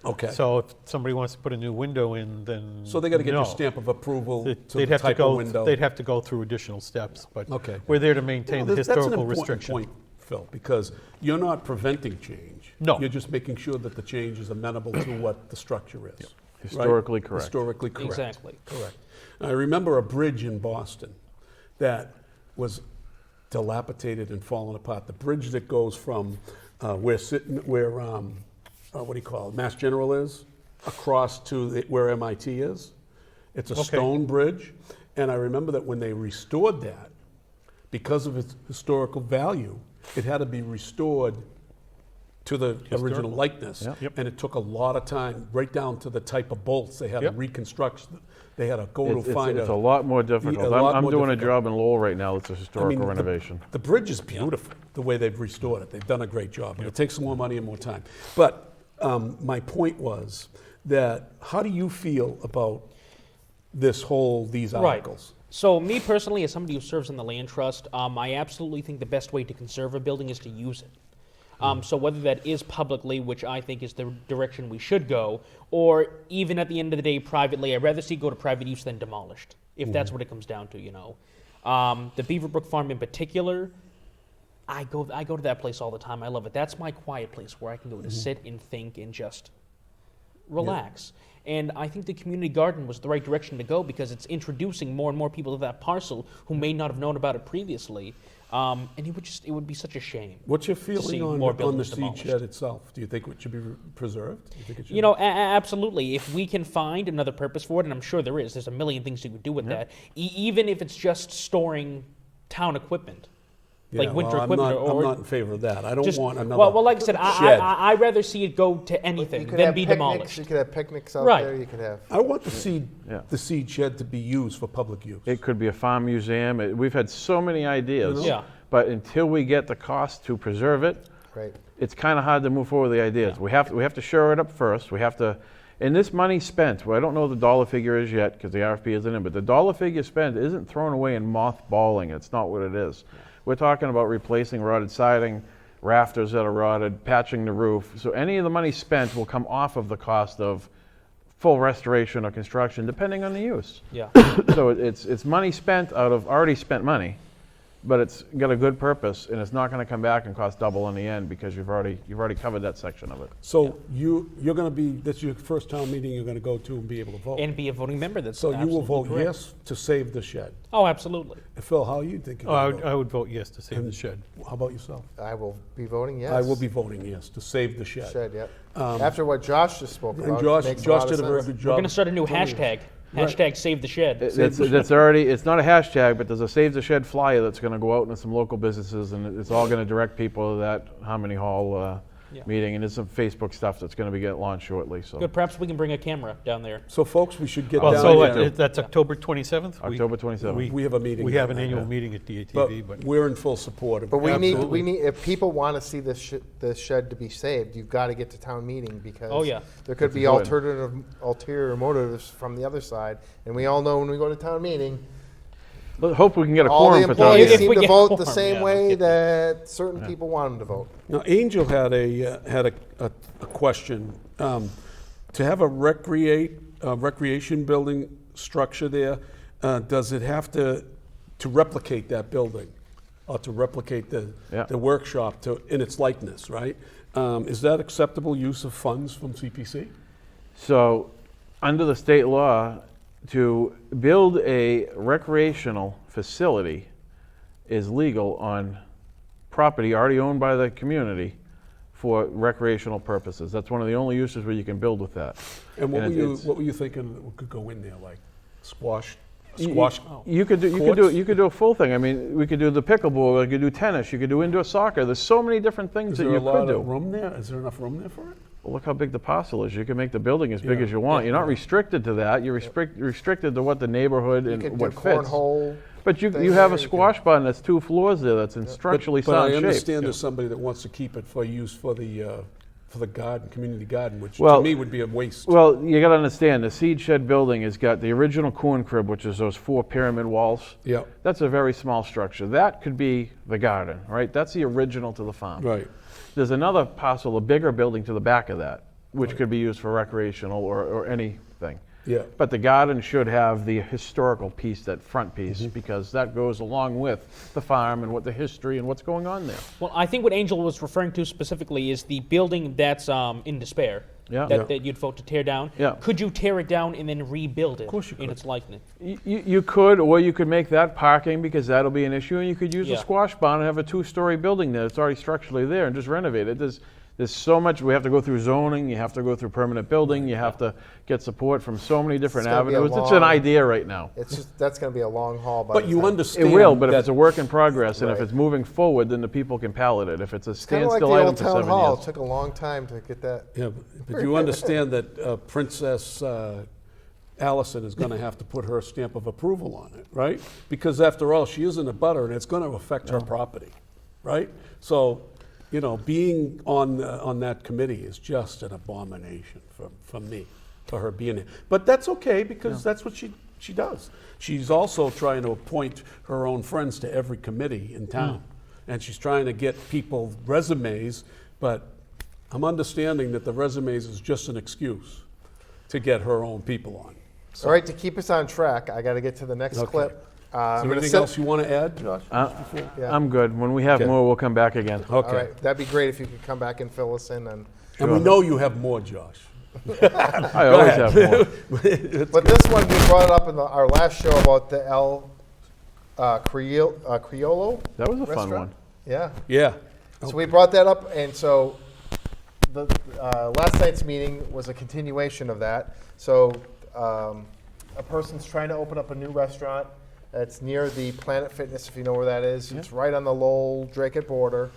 Okay. So if somebody wants to put a new window in, then So they got to get your no. stamp of approval to They'd the have to type of go. window? They'd have to go through additional steps, but Okay. we're there to maintain the That's an historical important restriction. point, Phil, because you're not preventing change. No. You're just making sure that the change is amenable to what the structure is. right? Historically correct. Historically correct. Exactly. Correct. I remember a bridge in Boston that was dilapidated and falling apart. The bridge that goes from where what do you call it, Mass General is, across to where MIT is. It's a stone bridge. And I remember that when they restored that, because of its historical value, it had to be restored to the original likeness. Yep. And it took a lot of time, right down to the type of bolts. They had to Yep. reconstruct. They had to go It's to find a lot more difficult. a lot I'm more doing a difficult. job in Lowell right now. It's a historical the- renovation. The bridge is beautiful, the way they've restored it. They've done a great job, but it takes more money and more time. But my point was that how do you feel about these articles? So me personally, as somebody who serves in the land trust, I absolutely think the best way to conserve a building is to use it. So whether that is publicly, which I think is the direction we should go, or even at the end of the day privately, I'd rather see it go to private use than demolished, if that's what it comes down to, you know. The Beaverbrook Farm in particular, I go to that place all the time. I love it. That's my quiet place where I can go to sit and think and just relax. And I think the community garden was the right direction to go because it's introducing more and more people to that parcel who may not have known about it previously. And it would be such a shame. What's your see feeling more on the buildings seed demolished. shed itself? Do you think it should be preserved? Do you think it should You know, absolutely. If we can find another purpose for it, and I'm sure there is, there's a million things you could do with that. Even if it's just storing town equipment. like Yeah, winter well, equipment, I'm not in favor of that. I don't just want another well, like I said, shed. I'd rather see it go to anything You could than have be picnics, demolished. you could have picnics out Right. there, you could have. I want the seed shed to be used for public use. It could be a farm museum. We've had so many ideas. You know? Yeah. But until we get the cost to preserve it, Right. it's kind of hard to move forward with the ideas. We have to shore it up first. We have to, and this money spent, well, I don't know what the dollar figure is yet because the RFP isn't in, but the dollar figure spent isn't thrown away in mothballing. It's not what it is. We're talking about replacing rotted siding, rafters that are rotted, patching the roof. So any of the money spent will come off of the cost of full restoration or construction, depending on the use. Yeah. So it's money spent out of already spent money, but it's got a good purpose, and it's not going to come back and cost double in the end because you've already covered that section of it. So you're going to be, that's your first town meeting you're going to go to and be able to vote. And be a voting member. That's So you will vote absolutely correct. yes to save the shed. Oh, absolutely. Phil, how you think? Oh, I would vote yes to save the shed. How about yourself? I will be voting yes. I will be voting yes to save the shed. Shed, yep. After what Josh just spoke And about, Josh, makes a Josh lot did of a very sense. good job. We're going to start a new hashtag. Hashtag Save the Shed. That's already, it's not a hashtag, but there's a Save the Shed flyer that's going to go out into some local businesses, and it's all going to direct people to that Harmony Hall meeting, and there's some Facebook stuff that's going to be get launched shortly. So Good. Perhaps we can bring a camera down there. So folks, we should get Well, down so there. that's October 27th? October 27th. We have a meeting. We have an there. annual meeting at DATV, but We're in full support of it. But we Absolutely. need, if people want to see this shed to be saved, you've got to get to town meeting because Oh, yeah. there could That's be important. ulterior motives from the other side. And we all know when we go to town meeting, Let's hope we can get a all the quorum for town employees meeting. seem we to get vote the quorum, same yeah, way let's get that certain people want them to vote. Now, Angel had a question. To have a recreation building structure there, does it have to replicate that building? Or to replicate the workshop in its likeness, right? Is that acceptable use of funds from CPC? So, under the state law, to build a recreational facility is legal on property already owned by the community for recreational purposes. That's one of the only uses where you can build with that. And what it's- were you thinking that could go in there, like squash? You could do a full thing. I mean, we could do the pickleball, we could do tennis, you could do indoor soccer. There's so many different things Is that there you a could lot do. of room there? Is there enough room there for it? Well, look how big the parcel is. You can make the building as big Yeah. as you want. You're not restricted to that. You're restricted to what the neighborhood You and could do what fits. cornhole. But you thing have there, a you squash button that's 2 floors there that's in structurally But sound I shape. understand there's somebody that wants to keep it for use for the garden, community garden, which to Well- me would be a waste. Well, you got to understand, the seed shed building has got the original corn crib, which is those 4 pyramid walls. Yeah, That's a very small structure. That could be the garden, right? That's the original to the farm. right. There's another parcel, a bigger building to the back of that, which could be used for recreational or anything. Yeah. But the garden should have the historical piece, that front piece, Mm-hmm. because that goes along with the farm and what the history and what's going on there. Well, I think what Angel was referring to specifically is the building that's in despair. Yeah. That you'd vote to tear down. Yeah. Could you tear it down and then rebuild it course you in could. its likeness? You could, or you could make that parking because that'll be an issue, and you could use a Yeah. squash barn and have a 2-story building there that's already structurally there and just renovate it. There's so much, we have to go through zoning, you have to go through permanent building, you have to get support from so many different It's gonna be a avenues. It's an long- idea right now. It's just, that's going to be a long haul. By But the you time. understand. It will, but if that- it's a work in progress and if Right. it's moving forward, then the people can pallet it. If it's a Kind of like the standstill item old for town 7 hall. It years. took a long time to get that. Yeah, but you understand that Princess Allison is going to have to put her stamp of approval on it, right? Because after all, she isn't a butter, and it's going to affect her property, right? So, you know, being on that committee is just an abomination from me, for her being there. But that's okay, because that's what she does. She's also trying to appoint her own friends to every committee in town. And she's trying to get people resumes, but I'm understanding that the resumes is just an excuse to get her own people on. So, All right, to keep us on track, I got to get to the next Okay. clip. Is I'm there gonna anything sit- else you want to add, Josh? Yeah. I'm good. When we have Okay. more, we'll come back again. All Okay. right, that'd be great if you could come back and fill us in on. And we know you have more, Josh. I always have more. But this one, we brought it up in our last show about the El Criollo. That was a fun restaurant. one. Yeah. Yeah. So we brought that up, and so the last night's meeting was a continuation of that. So a person's trying to open up a new restaurant. It's near the Planet Fitness, if you know where that is. It's right on the Lowell Dracut border.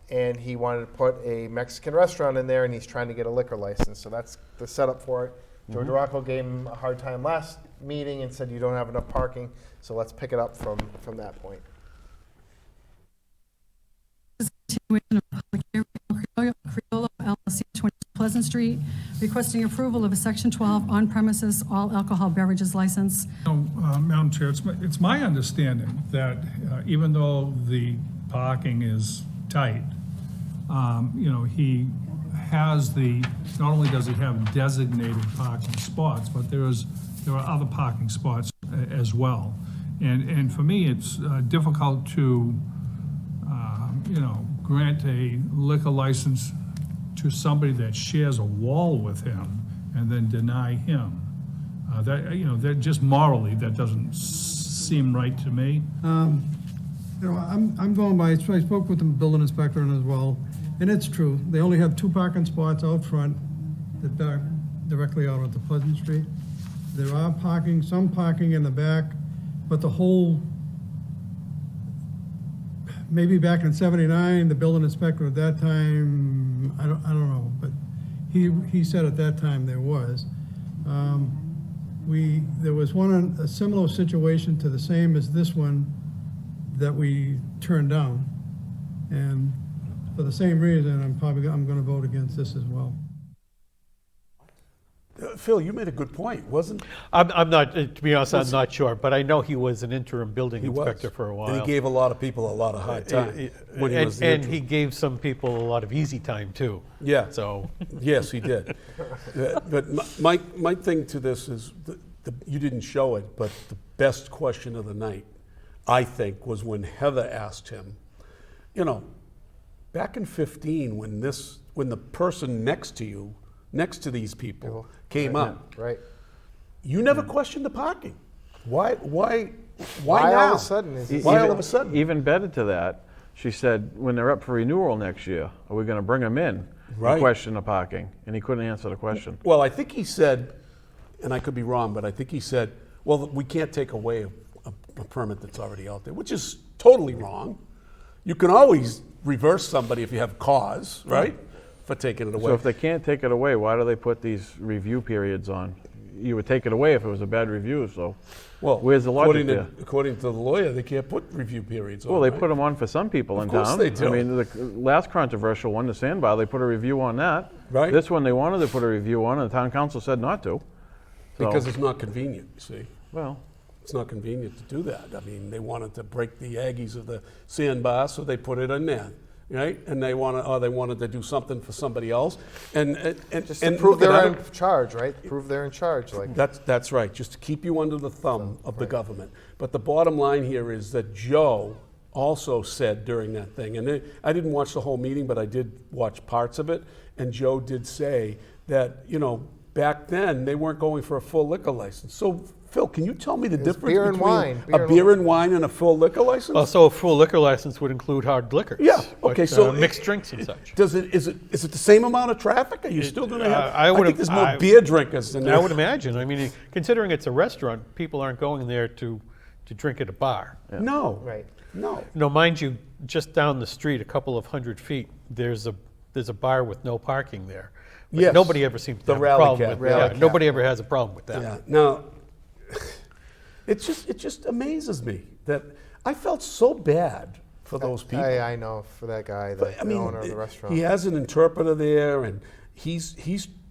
And he wanted to put a Mexican restaurant in there, and he's trying to get a liquor license. So that's the setup for it. Joe DeRocco gave him a hard time last meeting and said you don't have enough parking. So let's pick it up from that point. Continuation of public hearing, Creola LLC, 20 Pleasant Street, requesting approval of a Section 12 on-premises all alcohol beverages license. Madam Chair, it's my understanding that even though the parking is tight, he has not only does he have designated parking spots, but there are other parking spots as well. And for me, it's difficult to, grant a liquor license to somebody that shares a wall with him and then deny him. That just morally, that doesn't seem right to me. I'm going by, I spoke with the building inspector as well, and it's true. They only have 2 parking spots out front that back directly out onto Pleasant Street. There are some parking in the back, but the whole, maybe back in '79, the building inspector at that time, I don't know, but he said at that time there was. There was a similar situation to the same as this one that we turned down. And for the same reason, I'm going to vote against this as well. Phil, you made a good point, wasn't? I'm not, to be honest, I'm not sure, but I know he was an interim building He inspector was. for a while. And he gave a lot of people a lot of hard time when he was the And interim. he gave some people a lot of easy time too. Yeah. So. Yes, he did. But my thing to this is, you didn't show it, but the best question of the night, I think, was when Heather asked him, back in 15, when the person next to these people came up, Right. you never questioned the parking. Why Why now? all of a sudden? Why all of a sudden? Even better to that, she said, when they're up for renewal next year, are we going to bring them in Right. and question the parking? And he couldn't answer the question. Well, I think he said, and I could be wrong, but I think he said, well, we can't take away a permit that's already out there, which is totally wrong. You can always reverse somebody if you have cause, right, for taking it away. So if they can't take it away, why do they put these review periods on? You would take it away if it was a bad review, so well, where's the logic there? According to the lawyer, they can't put review periods on. Well, they right? put them on for some people in town. Of course they do. I mean, the last controversial one, the sandbar, they put a review on that. Right. This one they wanted to put a review on, and the town council said not to. So, Because it's not convenient, you see. well, It's not convenient to do that. I mean, they wanted to break the Aggies of the sandbar, so they put it in there, right? And they wanted to do something for somebody else, and Just to and prove look, they're I in charge, right? Prove they're in charge. Like That's right, just to keep you under the thumb of the government. But the bottom line here is that Joe also said during that thing, and I didn't watch the whole meeting, but I did watch parts of it, and Joe did say that, back then they weren't going for a full liquor license. So, Phil, can you tell me the difference beer and between wine. a beer and wine and a full liquor license? Also, a full liquor license would include hard liquors. Yeah, okay, but, so mixed drinks and such. is it the same amount of traffic? Are you still going to have? I would think have- there's more I- beer drinkers than I would imagine. I mean, considering it's a restaurant, people aren't going there to drink at a bar. No, right. no. No, mind you, just down the street, a couple of 100 feet, there's a bar with no parking there. But Yes. nobody ever seems to The have a Rally problem Cat. with Rally that. Cat. Nobody ever has a problem with that. Yeah. Now, it just amazes me that I felt so bad for those people. I know for that guy, the owner of the restaurant. He has an interpreter there, and he's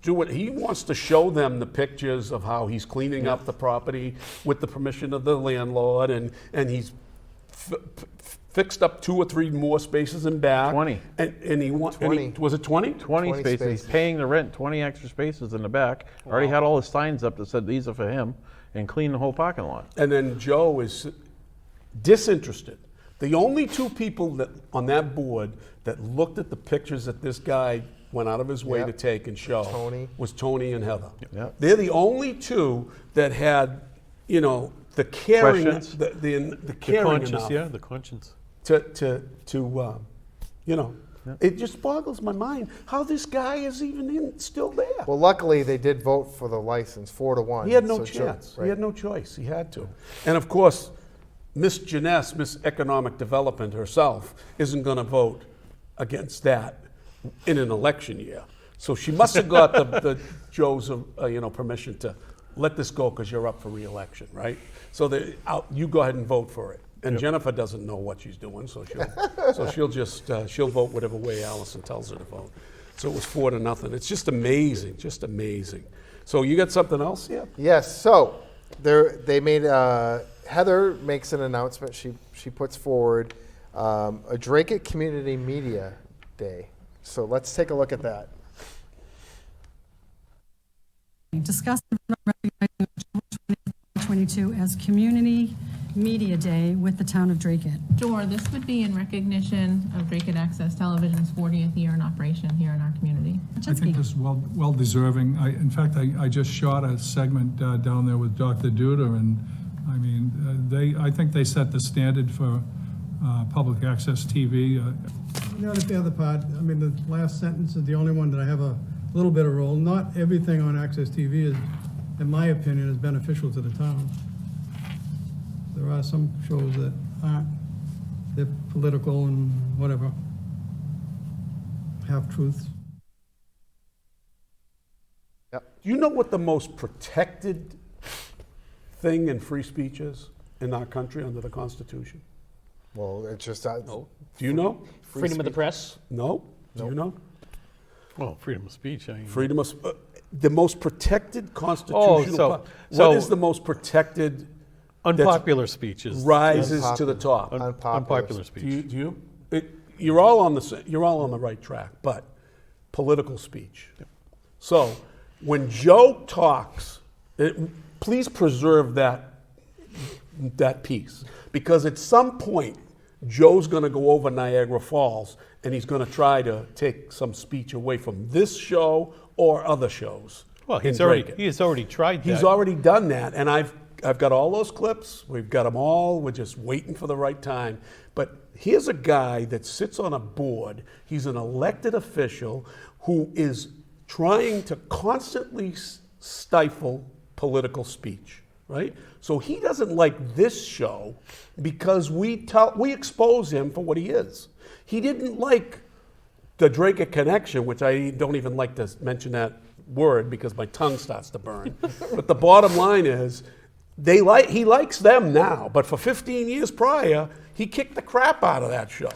doing. He wants to show them the pictures of how he's cleaning up the property with the permission of the landlord, and he's fixed up 2 or 3 more spaces in back. 20. And he wants 20. Was it 20? 20 spaces. He's paying the rent, 20 extra spaces in the back. Already had all his signs up that said these are for him, and cleaned the whole parking lot. And then Joe is disinterested. The only 2 people that on that board that looked at the pictures that this guy went out of his way Yep. to take and show Tony. was Tony and Heather. Yep. They're the only 2 that had, the caring, Questions? the The caring conscience, enough yeah, the conscience. to It just boggles my mind how this guy is even still there. Well, luckily, they did vote for the license, 4-1. He had no So chance. right. He had no choice. He had to. And of course, Miss Janess, Miss Economic Development herself, isn't going to vote against that in an election year. So she must have got the Joe's permission to let this go because you're up for re-election, right? So you go ahead and vote for it. And Jennifer doesn't know what she's doing, so she'll just she'll vote whatever way Allison tells her to vote. So it was 4-0. It's just amazing, just amazing. So you got something else? Yeah. Yes. So they made Heather makes an announcement. She puts forward a Dracut Community Media Day. So let's take a look at that. Discuss recognizing October 2022 as Community Media Day with the town of Dracut. Sure, this would be in recognition of Dracut Access Television's 40th year in operation here in our community. I think this is well deserving. In fact, I just shot a segment down there with Dr. Duda, and I mean, I think they set the standard for public access TV. The other part, I mean, the last sentence is the only one that I have a little bit of role. Not everything on Access TV is, in my opinion, is beneficial to the town. There are some shows that aren't. They're political and whatever, half-truths. Do you know what the most protected thing in free speech is in our country under the Constitution? Well, it's just no. Do you know? Freedom of the press? No. Do you know? Well, freedom of speech. Freedom of the most protected constitutional. What is the most protected? Unpopular speech is rises to the top. Unpopular speech. Do you? You're all on the right track, but political speech. Yep. So when Joe talks, please preserve that piece, because at some point Joe's going to go over Niagara Falls and he's going to try to take some speech away from this show or other shows. Well, he's already tried that. He's already done that, and I've got all those clips. We've got them all. We're just waiting for the right time. But here's a guy that sits on a board. He's an elected official who is trying to constantly stifle political speech, right? So he doesn't like this show because we expose him for what he is. He didn't like the Dracut Connection, which I don't even like to mention that word because my tongue starts to burn. But the bottom line is, he likes them now, but for 15 years prior, he kicked the crap out of that show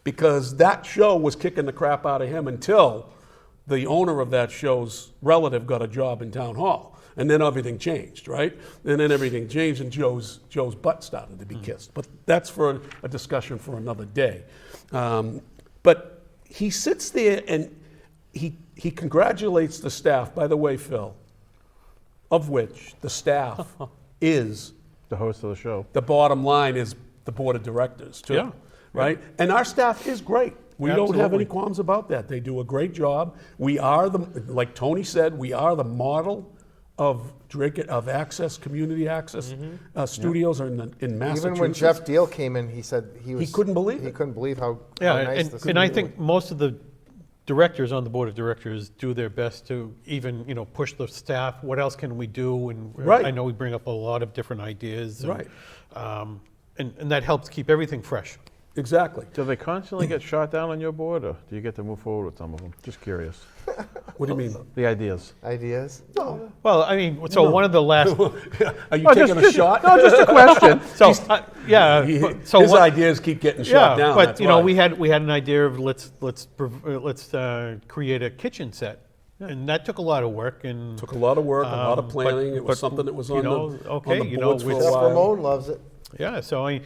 because that show was kicking the crap out of him until the owner of that show's relative got a job in town hall. And then everything changed, right? And then everything changed and Joe's butt started to be kissed. But that's for a discussion for another day. But he sits there and he congratulates the staff. By the way, Phil, of which the staff is the host of the show. The bottom line is the board of directors, too. Yeah. Right? Yeah. And our staff is great. We don't have any qualms about that. They do a great job. We are like Tony said, we are the model of Dracut Access, community access studios are in Massachusetts. Even when Jeff Deal came in, he said he couldn't believe how nice this is. And I think most of the directors on the board of directors do their best to even push the staff. What else can we do? And I know we bring up a lot of different ideas. Right. And that helps keep everything fresh. Exactly. Do they constantly get shot down on your board, or do you get to move forward with some of them? Just curious. What do you mean? The ideas. Ideas? No. Well, I mean, so one of the last. Are you taking a shot? No, just a question. So his ideas keep getting shot down. But we had an idea of let's create a kitchen set. And that took a lot of work and a lot of planning. It was something that was on the boards for a while. Ramon loves it. Yeah, so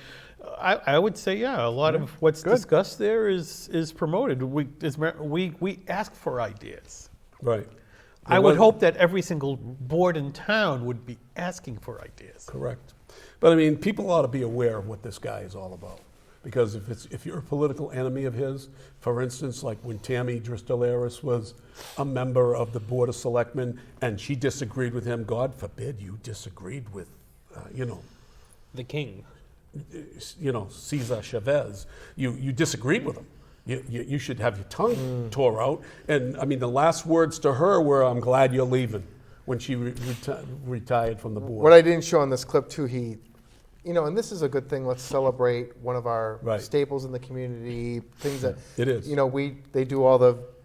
I would say a lot of what's discussed there is promoted. We ask for ideas. Right. I would hope that every single board in town would be asking for ideas. Correct. But I mean, people ought to be aware of what this guy is all about. Because if you're a political enemy of his, for instance, like when Tammy Dristolaris was a member of the Board of Selectmen and she disagreed with him, God forbid you disagreed with, the king. Cesar Chavez. You disagreed with him. you should have your tongue tore out. And I mean, the last words to her were, "I'm glad you're leaving," when she retired from the board. What I didn't show on this clip too, and this is a good thing. Let's celebrate one of our staples in the community. Things that it is. They do all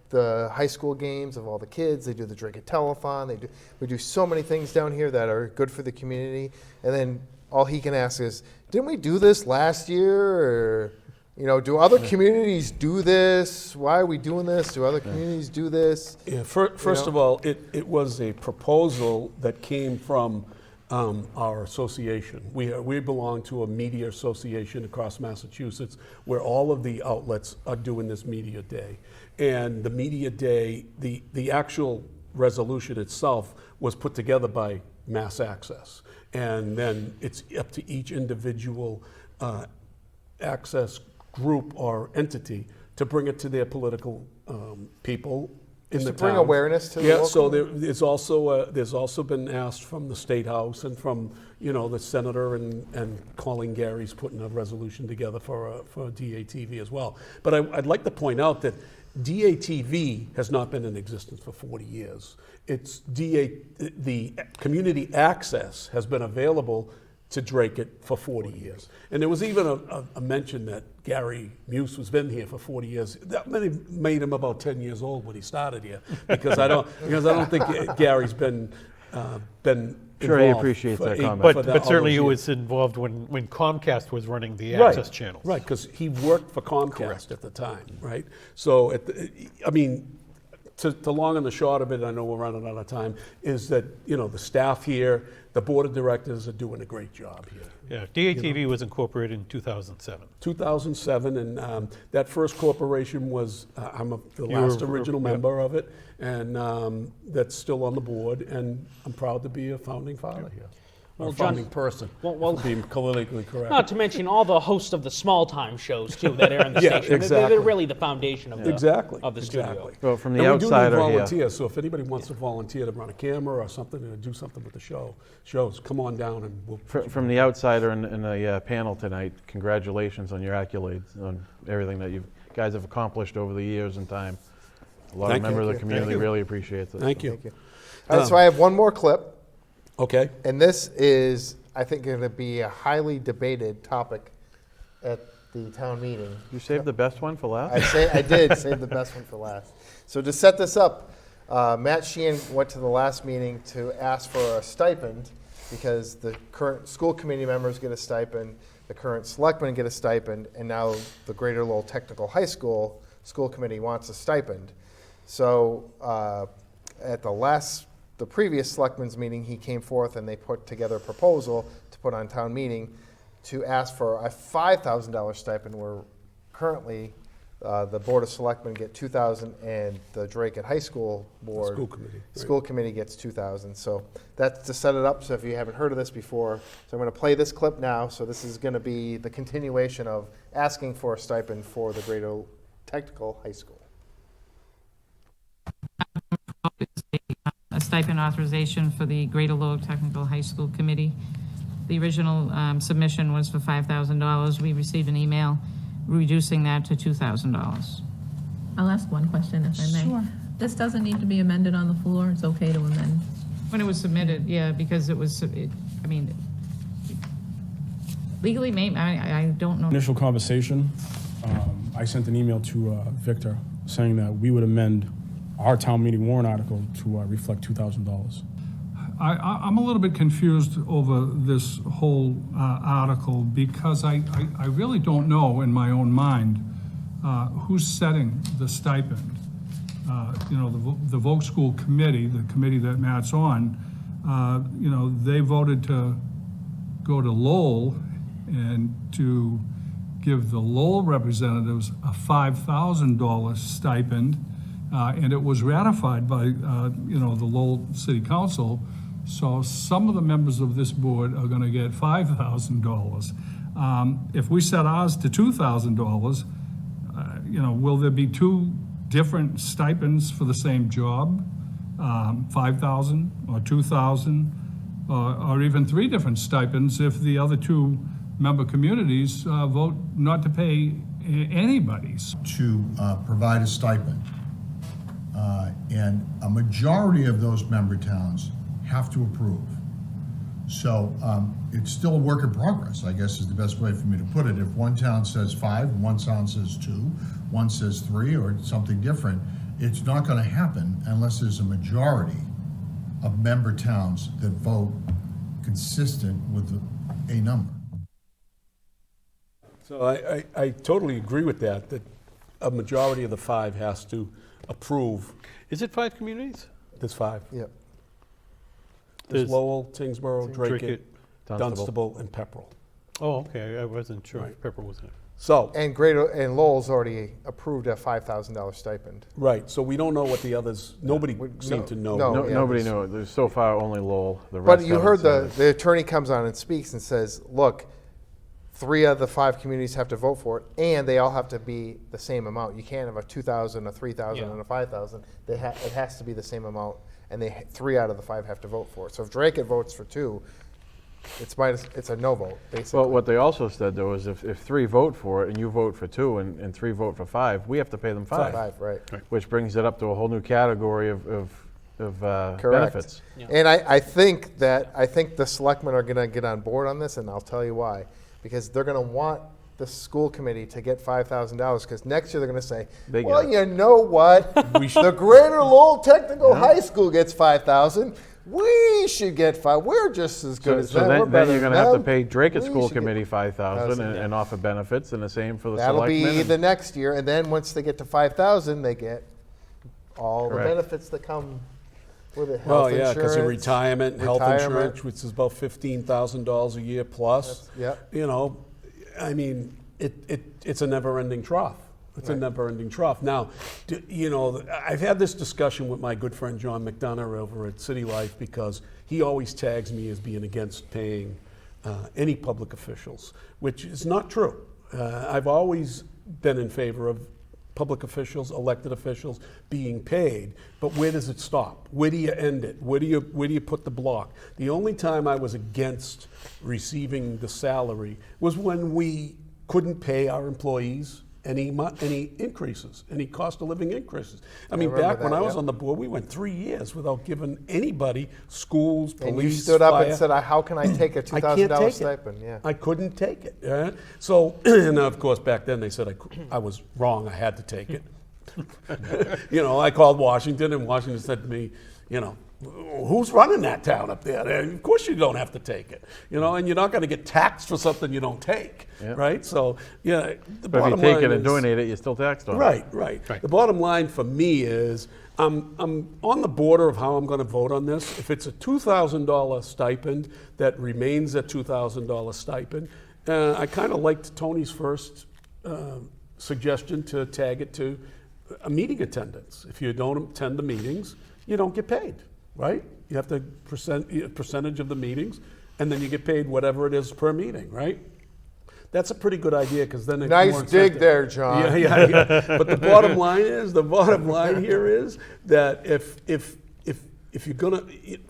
the high school games of all the kids. They do the Dracut Telethon. We do so many things down here that are good for the community. And then all he can ask is, didn't we do this last year? Or, do other communities do this? Why are we doing this? Do other communities do this? Yeah, first of all, it was a proposal that came from our association. We belong to a media association across Massachusetts where all of the outlets are doing this media day. And the media day, the actual resolution itself was put together by Mass Access. And then it's up to each individual access group or entity to bring it to their political people in the town. To bring awareness to the local. local. So there's also been asked from the State House and from the senator and Colin Gary's putting a resolution together for DATV as well. But I'd like to point out that DATV has not been in existence for 40 years. The community access has been available to Dracut for 40 years. And there was even a mention that Gary Muse has been here for 40 years. That made him about 10 years old when he started here, because I don't think Gary's been Sure, he appreciates that comment. But certainly he was involved when Comcast was running the access channels. Right, because he worked for Comcast at the time, right? So, the long and the short of it, I know we're running out of time, is that, the staff here, the board of directors are doing a great job here. Yeah, DATV was incorporated in 2007. 2007, and that first corporation was, I'm the last original member of it, and that's still on the board, and I'm proud to be a founding father here. Well, Or John, founding person, well, being politically correct. Not to mention all the hosts of the small time shows too that air on the Yeah, station. exactly. They're really the foundation of the studio. Well, from the And outsider we do need here. volunteers, so if anybody wants to volunteer to run a camera or something and do something with the shows, come on down and we'll. From the outsider in the panel tonight, congratulations on your accolades, on everything that you guys have accomplished over the years and time. A lot of members of the community really appreciates it. Thank you. All right, so I have one more clip. Okay. And this is, I think, going to be a highly debated topic at the town meeting. You saved the best one for last? I did save the best one for last. So to set this up, Matt Sheehan went to the last meeting to ask for a stipend because the current school committee members get a stipend, the current selectmen get a stipend, and now the Greater Lowell Technical High School school committee wants a stipend. So at the previous selectmen's meeting, he came forth and they put together a proposal to put on town meeting to ask for a $5,000 stipend, where currently the Board of Selectmen get $2,000 and the Dracut High School Board School committee gets $2,000. So that's to set it up. So if you haven't heard of this before, so I'm going to play this clip now. So this is going to be the continuation of asking for a stipend for the Greater Technical High School. A stipend authorization for the Greater Lowell Technical High School Committee. The original submission was for $5,000. We received an email reducing that to $2,000. I'll ask one question if I may. Sure. This doesn't need to be amended on the floor. It's okay to amend. When it was submitted, yeah, because it was, legally, maybe, I don't know. Initial conversation, I sent an email to Victor saying that we would amend our town meeting warrant article to reflect $2,000. I'm a little bit confused over this whole article because I really don't know in my own mind who's setting the stipend. The Voc School Committee, the committee that Matt's on, they voted to go to Lowell and to give the Lowell representatives a $5,000 stipend, and it was ratified by, the Lowell City Council. So some of the members of this board are gonna get $5,000. If we set ours to $2,000, will there be two different stipends for the same job? 5,000 or 2,000, or even three different stipends if the other two member communities vote not to pay anybody's. To provide a stipend. And a majority of those member towns have to approve. So it's still a work in progress, I guess is the best way for me to put it. If one town says 5, one town says 2, one says 3, or something different, it's not going to happen unless there's a majority of member towns that vote consistent with a number. So I totally agree with that a majority of the 5 has to approve. Is it 5 communities? There's 5. Yep. There's Lowell, Tingsboro, Dracut, Dracut, Dunstable, and Pepperell. Oh, okay, I wasn't sure Right. if Pepper was in it. So, And Lowell's already approved a $5,000 stipend. right, so we don't know what the others, nobody seemed to know. no. No, yeah, nobody this- knew it. There's so far only Lowell. The rest But you haven't heard said it. the attorney comes on and speaks and says, look, 3 of the 5 communities have to vote for it, and they all have to be the same amount. You can't have a 2,000, a 3,000, Yeah. and a 5,000. It has to be the same amount, and 3 out of the 5 have to vote for it. So if Dracut votes for 2, it's a no vote, basically. Well, what they also said, though, is if 3 vote for it and you vote for 2 and 3 vote for 5, we have to pay them 5. 5, right. Which brings it up to a whole new category of Correct. benefits. Yeah. And I think the selectmen are going to get on board on this, and I'll tell you why. Because they're going to want the school committee to get $5,000, because next year they're going to say, They get well, it. you know what? The Greater Lowell Technical High School gets $5,000. We should get 5. We're just as good as So them. We're then better you're going than to have to them. pay Dracut We School should get Committee $5,000 $5,000, and offer benefits, and the same for the That'll selectmen. be the next year, and then once they get to 5,000, they get all Correct. the benefits that come with it. Well, Health yeah, because of insurance, retirement, health retirement. insurance, which is about $15,000 a year plus. Yep. You know, I mean, it's a never-ending trough. It's a never-ending trough. Now, you know, I've had this discussion with my good friend John McDonough over at City Life, because he always tags me as being against paying any public officials, which is not true. I've always been in favor of public officials, elected officials being paid, but where does it stop? Where do you end it? Where do you put the block? The only time I was against receiving the salary was when we couldn't pay our employees any increases, any cost of living increases. I mean, remember back when that, I was yep. on the board, we went 3 years without giving anybody, schools, police, And you stood up fire. and said, how can I take a I can't $2,000 take stipend? it. Yeah. I couldn't take it. Yeah? So, and of course, back then they said I was wrong. I had to take it. You know, I called Washington, and Washington said to me, you know, who's running that town up there? Of course you don't have to take it. You know, and you're not going to get taxed for something you don't take, Yep. right? So, yeah, the But if you bottom take line it and is- donate it, you're still taxed on it. Right. The bottom line for me is I'm on the border of how I'm going to vote on this. If it's a $2,000 stipend that remains a $2,000 stipend, I kind of liked Tony's first suggestion to tag it to a meeting attendance. If you don't attend the meetings, you don't get paid, right? You have to percentage of the meetings, and then you get paid whatever it is per meeting, right? That's a pretty good idea, because then it's Nice more dig incentive. there, John. Yeah. But the bottom line here is that if you're gonna,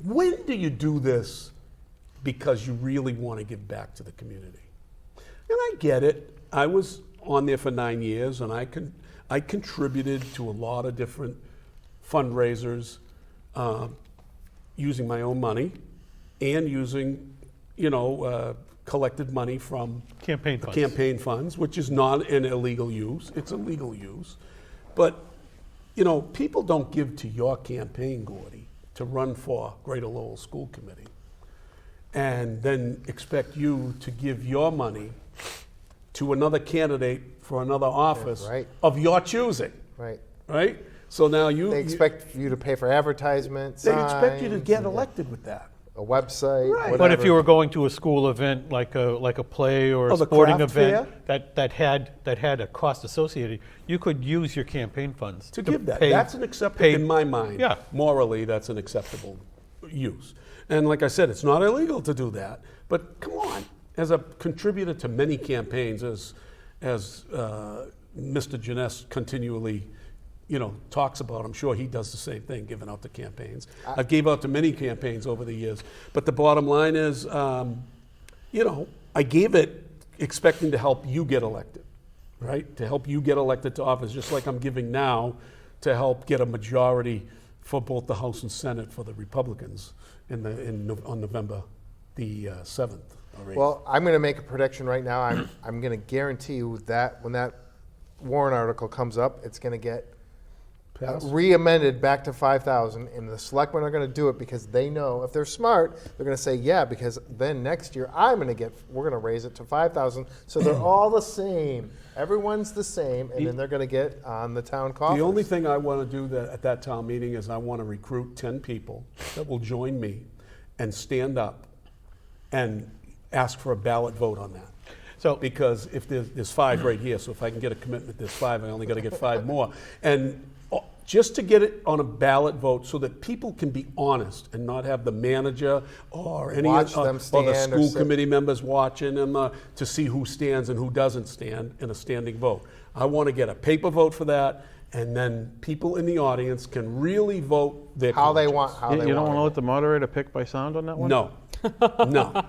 when do you do this because you really want to give back to the community? And I get it. I was on there for 9 years, and I contributed to a lot of different fundraisers, using my own money and using, collected money from Campaign funds. which is not an illegal use. It's a legal use. But, people don't give to your campaign, Gordy, to run for Greater Lowell School Committee, and then expect you to give your money to another candidate for another office right. of your choosing, Right. right? So now They expect you to pay for advertisements. they expect you to get elected with that. A website. Right. Whatever. But if you were going to a school event like a play or a Oh, the sporting craft event that had a cost associated, you could use your campaign funds to give that. pay- That's an acceptable, pay- in my mind. Yeah. Morally, that's an acceptable use. And like I said, it's not illegal to do that. But come on, as a contributor to many campaigns, as Mr. Janess continually, talks about, I'm sure he does the same thing, giving out to campaigns. I've gave out to many campaigns over the years. But the bottom line is, I gave it expecting to help you get elected. right? To help you get elected to office, just like I'm giving now to help get a majority for both the House and Senate for the Republicans on November the 7th. Or 8th. Well, I'm going to make a prediction right now. I'm going to guarantee you that when that warrant article comes up, it's going to get re-amended back to 5,000, and the selectmen are going to do it because they know if they're smart, they're going to say yeah, because then next year we're going to raise it to 5,000, so they're all the same. Everyone's the same, and then they're going to get on the town coffers. The only thing I want to do at that town meeting is I want to recruit 10 people that will join me and stand up and ask for a ballot vote on that. So, because if there's 5 right here, so if I can get a commitment, there's 5, I only got to get 5 more. And just to get it on a ballot vote so that people can be honest and not have the manager or any or the school committee members watching them to see who stands and who doesn't stand in a standing vote. I want to get a paper vote for that, and then people in the audience can really vote their how they conscience. want. You don't want to let the moderator pick by sound on that one? No, no,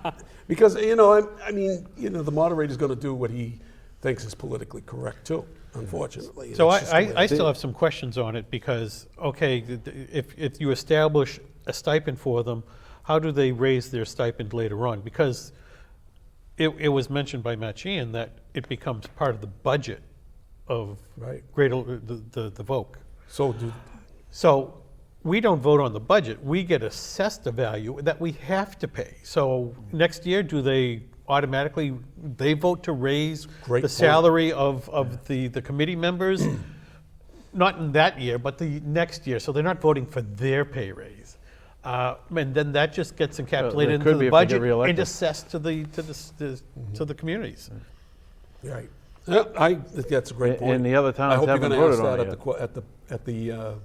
because I mean, the moderator's going to do what he thinks is politically correct too. Unfortunately. So I still have some questions on it because, okay, if you establish a stipend for them, how do they raise their stipend later on? Because it was mentioned by Matt Sheehan that it becomes part of the budget of the VOC. So we don't vote on the budget. We get assessed a value that we have to pay. So next year, do they automatically vote to raise the salary of the committee members? Not in that year, but the next year. So they're not voting for their pay raise. And then that just gets encapsulated into the budget and assessed to the communities. Right. Yeah, I think that's a great point. And the other towns haven't voted on it at the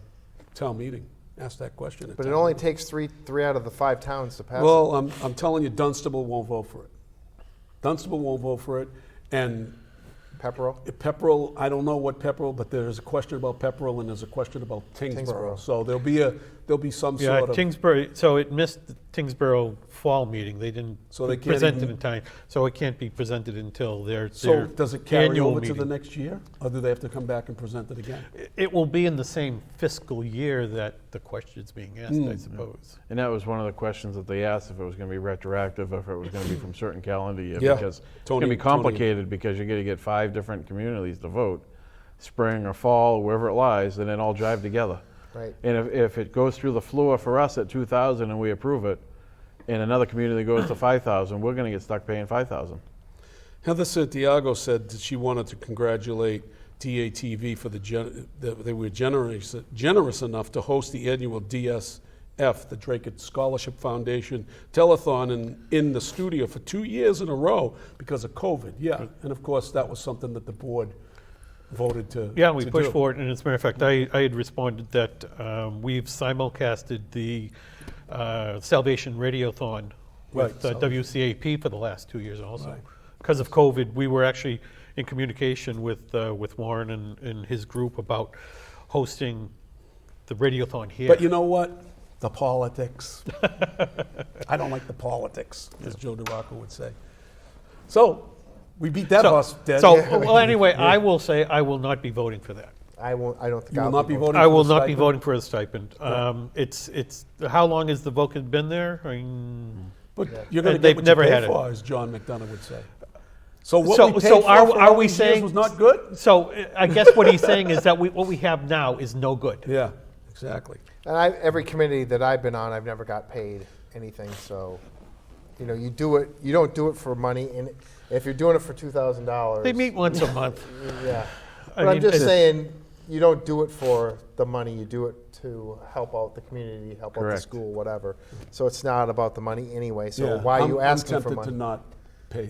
town meeting. Ask that question. But it only takes three out of the 5 towns to pass it. Well, I'm telling you, Dunstable won't vote for it. Dunstable won't vote for it, and Pepperell, I don't know what Pepperell, but there's a question about Pepperell and there's a question about Tingsboro. So there'll be some sort of Tingsboro. So it missed the Tingsboro fall meeting. They didn't present it in time, so it can't be presented until their So does it carry annual over meeting. to the next year, or do they have to come back and present it again? It will be in the same fiscal year that the question's being asked, I suppose. And that was one of the questions that they asked, if it was going to be retroactive, if it was going to be from certain calendar year, Yeah. because it's going to be complicated because you're going to get 5 different communities to vote, spring or fall, or wherever it lies, and then all drive together. Right. And if it goes through the floor for us at 2,000 and we approve it, and another community goes to 5,000, we're going to get stuck paying 5,000. Heather Santiago said that she wanted to congratulate DATV for that they were generous enough to host the annual DSF, the Dracut Scholarship Foundation telethon in the studio for 2 years in a row because of COVID. Yeah, and of course that was something that the board voted to. Yeah, we pushed for it, and as a matter of fact, I had responded that we've simulcasted the Salvation Radiothon with WCAP for the last 2 years also. Because of COVID, we were actually in communication with Warren and his group about hosting the Radiothon here. But you know what? The politics. I don't like the politics, as Joe DeRocco would say. So, we beat that horse dead. So, well, anyway, I will say I will not be voting for that. I won't. I don't think You will I'll not be voting. I for will the not be stipend? voting for a stipend. It's how long has the vote been there? I mean, But you're going to they've get what never you pay had it. for, as John McDonough would say. So what we paid so for are all we these years saying was not good? So I guess what he's saying is that what we have now is no good. Yeah, exactly. And every committee that I've been on, I've never got paid anything. So, you do it. You don't do it for money. And if you're doing it for $2,000, They meet once a month. Yeah. I But I'm mean, just it's- saying, you don't do it for the money. You do it to help out the community, help out the Correct. school, whatever. So it's not about the money anyway. So Yeah, why are you asking I'm for tempted money?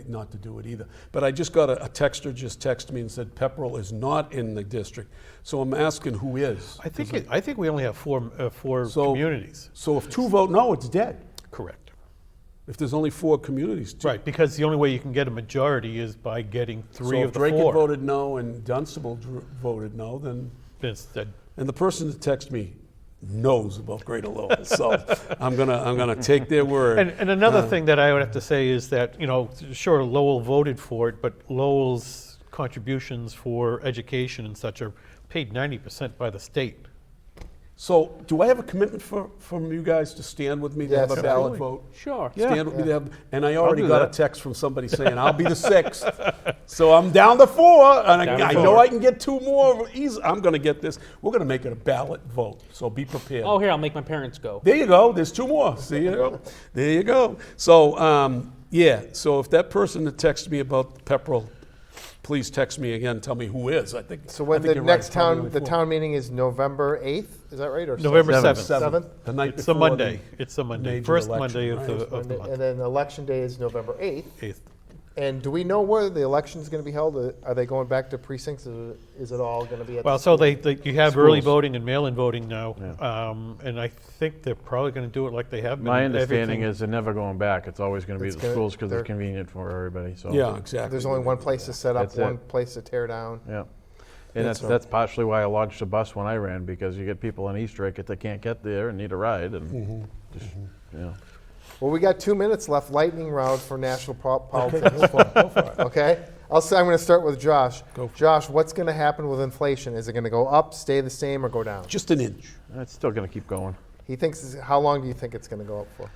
not to do it either. But I just got a texter just texted me and said Pepperell is not in the district. So I'm asking who is. I think we only have four communities. So if 2 vote no, it's dead. Correct. If there's only 4 communities, Right, because the only way you can get a majority is by getting 3 so of if the Dracut 4. voted no and Dunstable voted no, then It's dead. and the person that texted me knows about Greater Lowell, so I'm gonna take their word. And another thing that I would have to say is that, sure, Lowell voted for it, but Lowell's contributions for education and such are paid 90% by the state. So, do I have a commitment from you guys to stand with me to have a Yes, ballot absolutely. vote? Sure. Stand with me to have, and I already do got a that. text from somebody saying I'll be the 6th. So I'm down to 4, and Down to I 4. know I can get 2 more. I'm going to get this. We're going to make it a ballot vote, so be prepared. Oh, here, I'll make my parents go. There you go. There's 2 more. See, you go. There you go. So, yeah. So if that person that texted me about the Pepperell, please text me again. Tell me who is. I think. So when I think the you're right, next it's probably town, only the 4. town meeting is November 8th, is that right? Or November 7th. 7th? The night It's a before Monday. the It's a Monday. major First election, Monday of right? the And month. then election day is November 8th. 8th. And do we know where the election is going to be held? Are they going back to precincts? Is it all going to be at Well, the so you have early Schools. voting and mail-in voting now, and I think they're probably going to do it like they have been. My understanding Everything- is they're never going back. It's always going to be It's at the gonna- schools because they're- it's convenient for everybody, so. Yeah, exactly. There's only one place to set up, That's it. one place to tear down. Yeah. And that's partially why I launched a bus when I ran, because you get people in East Dracut that can't get there and need a ride, and just, you know. Well, we got 2 minutes left, lightning round for national politics. Okay? I'm going to start with Josh. Go for it. Josh, what's going to happen with inflation? Is it going to go up, stay the same, or go down? Just an inch. It's still going to keep going. He thinks, how long do you think it's going to go up for?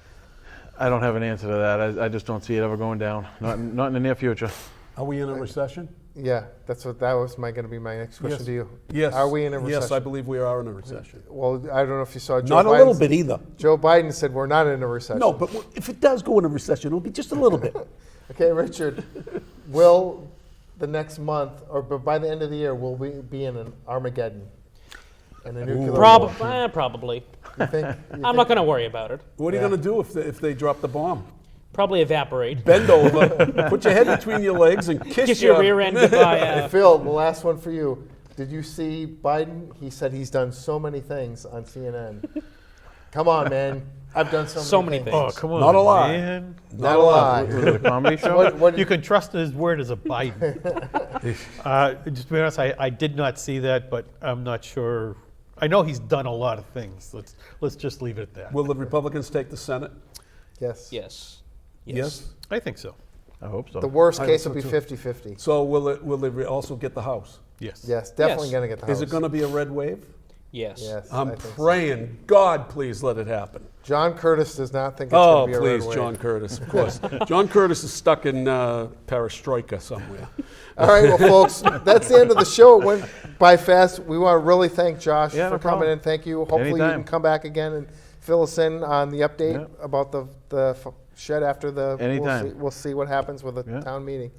I don't have an answer to that. I just don't see it ever going down. Not in the near future. Are we in a recession? Yeah, that was going to be my next question Yes. to you. Yes. Are we in a recession? Yes, I believe we are in a recession. Well, I don't know if you saw Joe Not a Biden's- little bit either. Joe Biden said we're not in a recession. No, but if it does go in a recession, it'll be just a little bit. Okay, Richard, will the next month, or by the end of the year, will we be in an Armageddon? And a nuclear war? Probably. You think? I'm not going to worry about it. What are you going to do if they drop the bomb? Probably evaporate. Bend over, put your head between your legs, and kiss your rear end goodbye. Hey, Phil, the last one for you. Did you see Biden? He said he's done so many things on CNN. Come on, man. I've done so many things. Oh, come on, Not a lie. man. Not a lie. Was it a comedy show? What You can trust his word as a Biden. Just to be honest, I did not see that, but I'm not sure. I know he's done a lot of things. Let's just leave it at that. Will the Republicans take the Senate? Yes. Yes. Yes. I think so. I hope so. The worst I case hope will so be too. 50-50. So will they also get the House? Yes. Yes, definitely Yes. going to get the House. Is it going to be a red wave? Yes. Yes. I'm I think so. praying. God, please let it happen. John Curtis does not think it's Oh, going to be a please, red wave. John Curtis, of course. John Curtis is stuck in perestroika somewhere. All right, well, folks, that's the end of the show. It went by fast. We want to really thank Josh Yeah, for no coming problem. in. Thank you. Hopefully, you Anytime. can come back again and fill us in on the update Yeah. about the shed after the. Anytime. We'll see what happens with the Yeah. town meeting.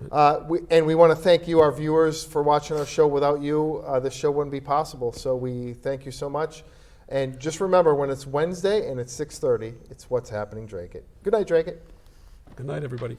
We want to thank you, our viewers, for watching our show. Without you, this show wouldn't be possible. So we thank you so much. And just remember, when it's Wednesday and it's 6:30, it's What's Happening Dracut. Good night, Dracut. Good night, everybody.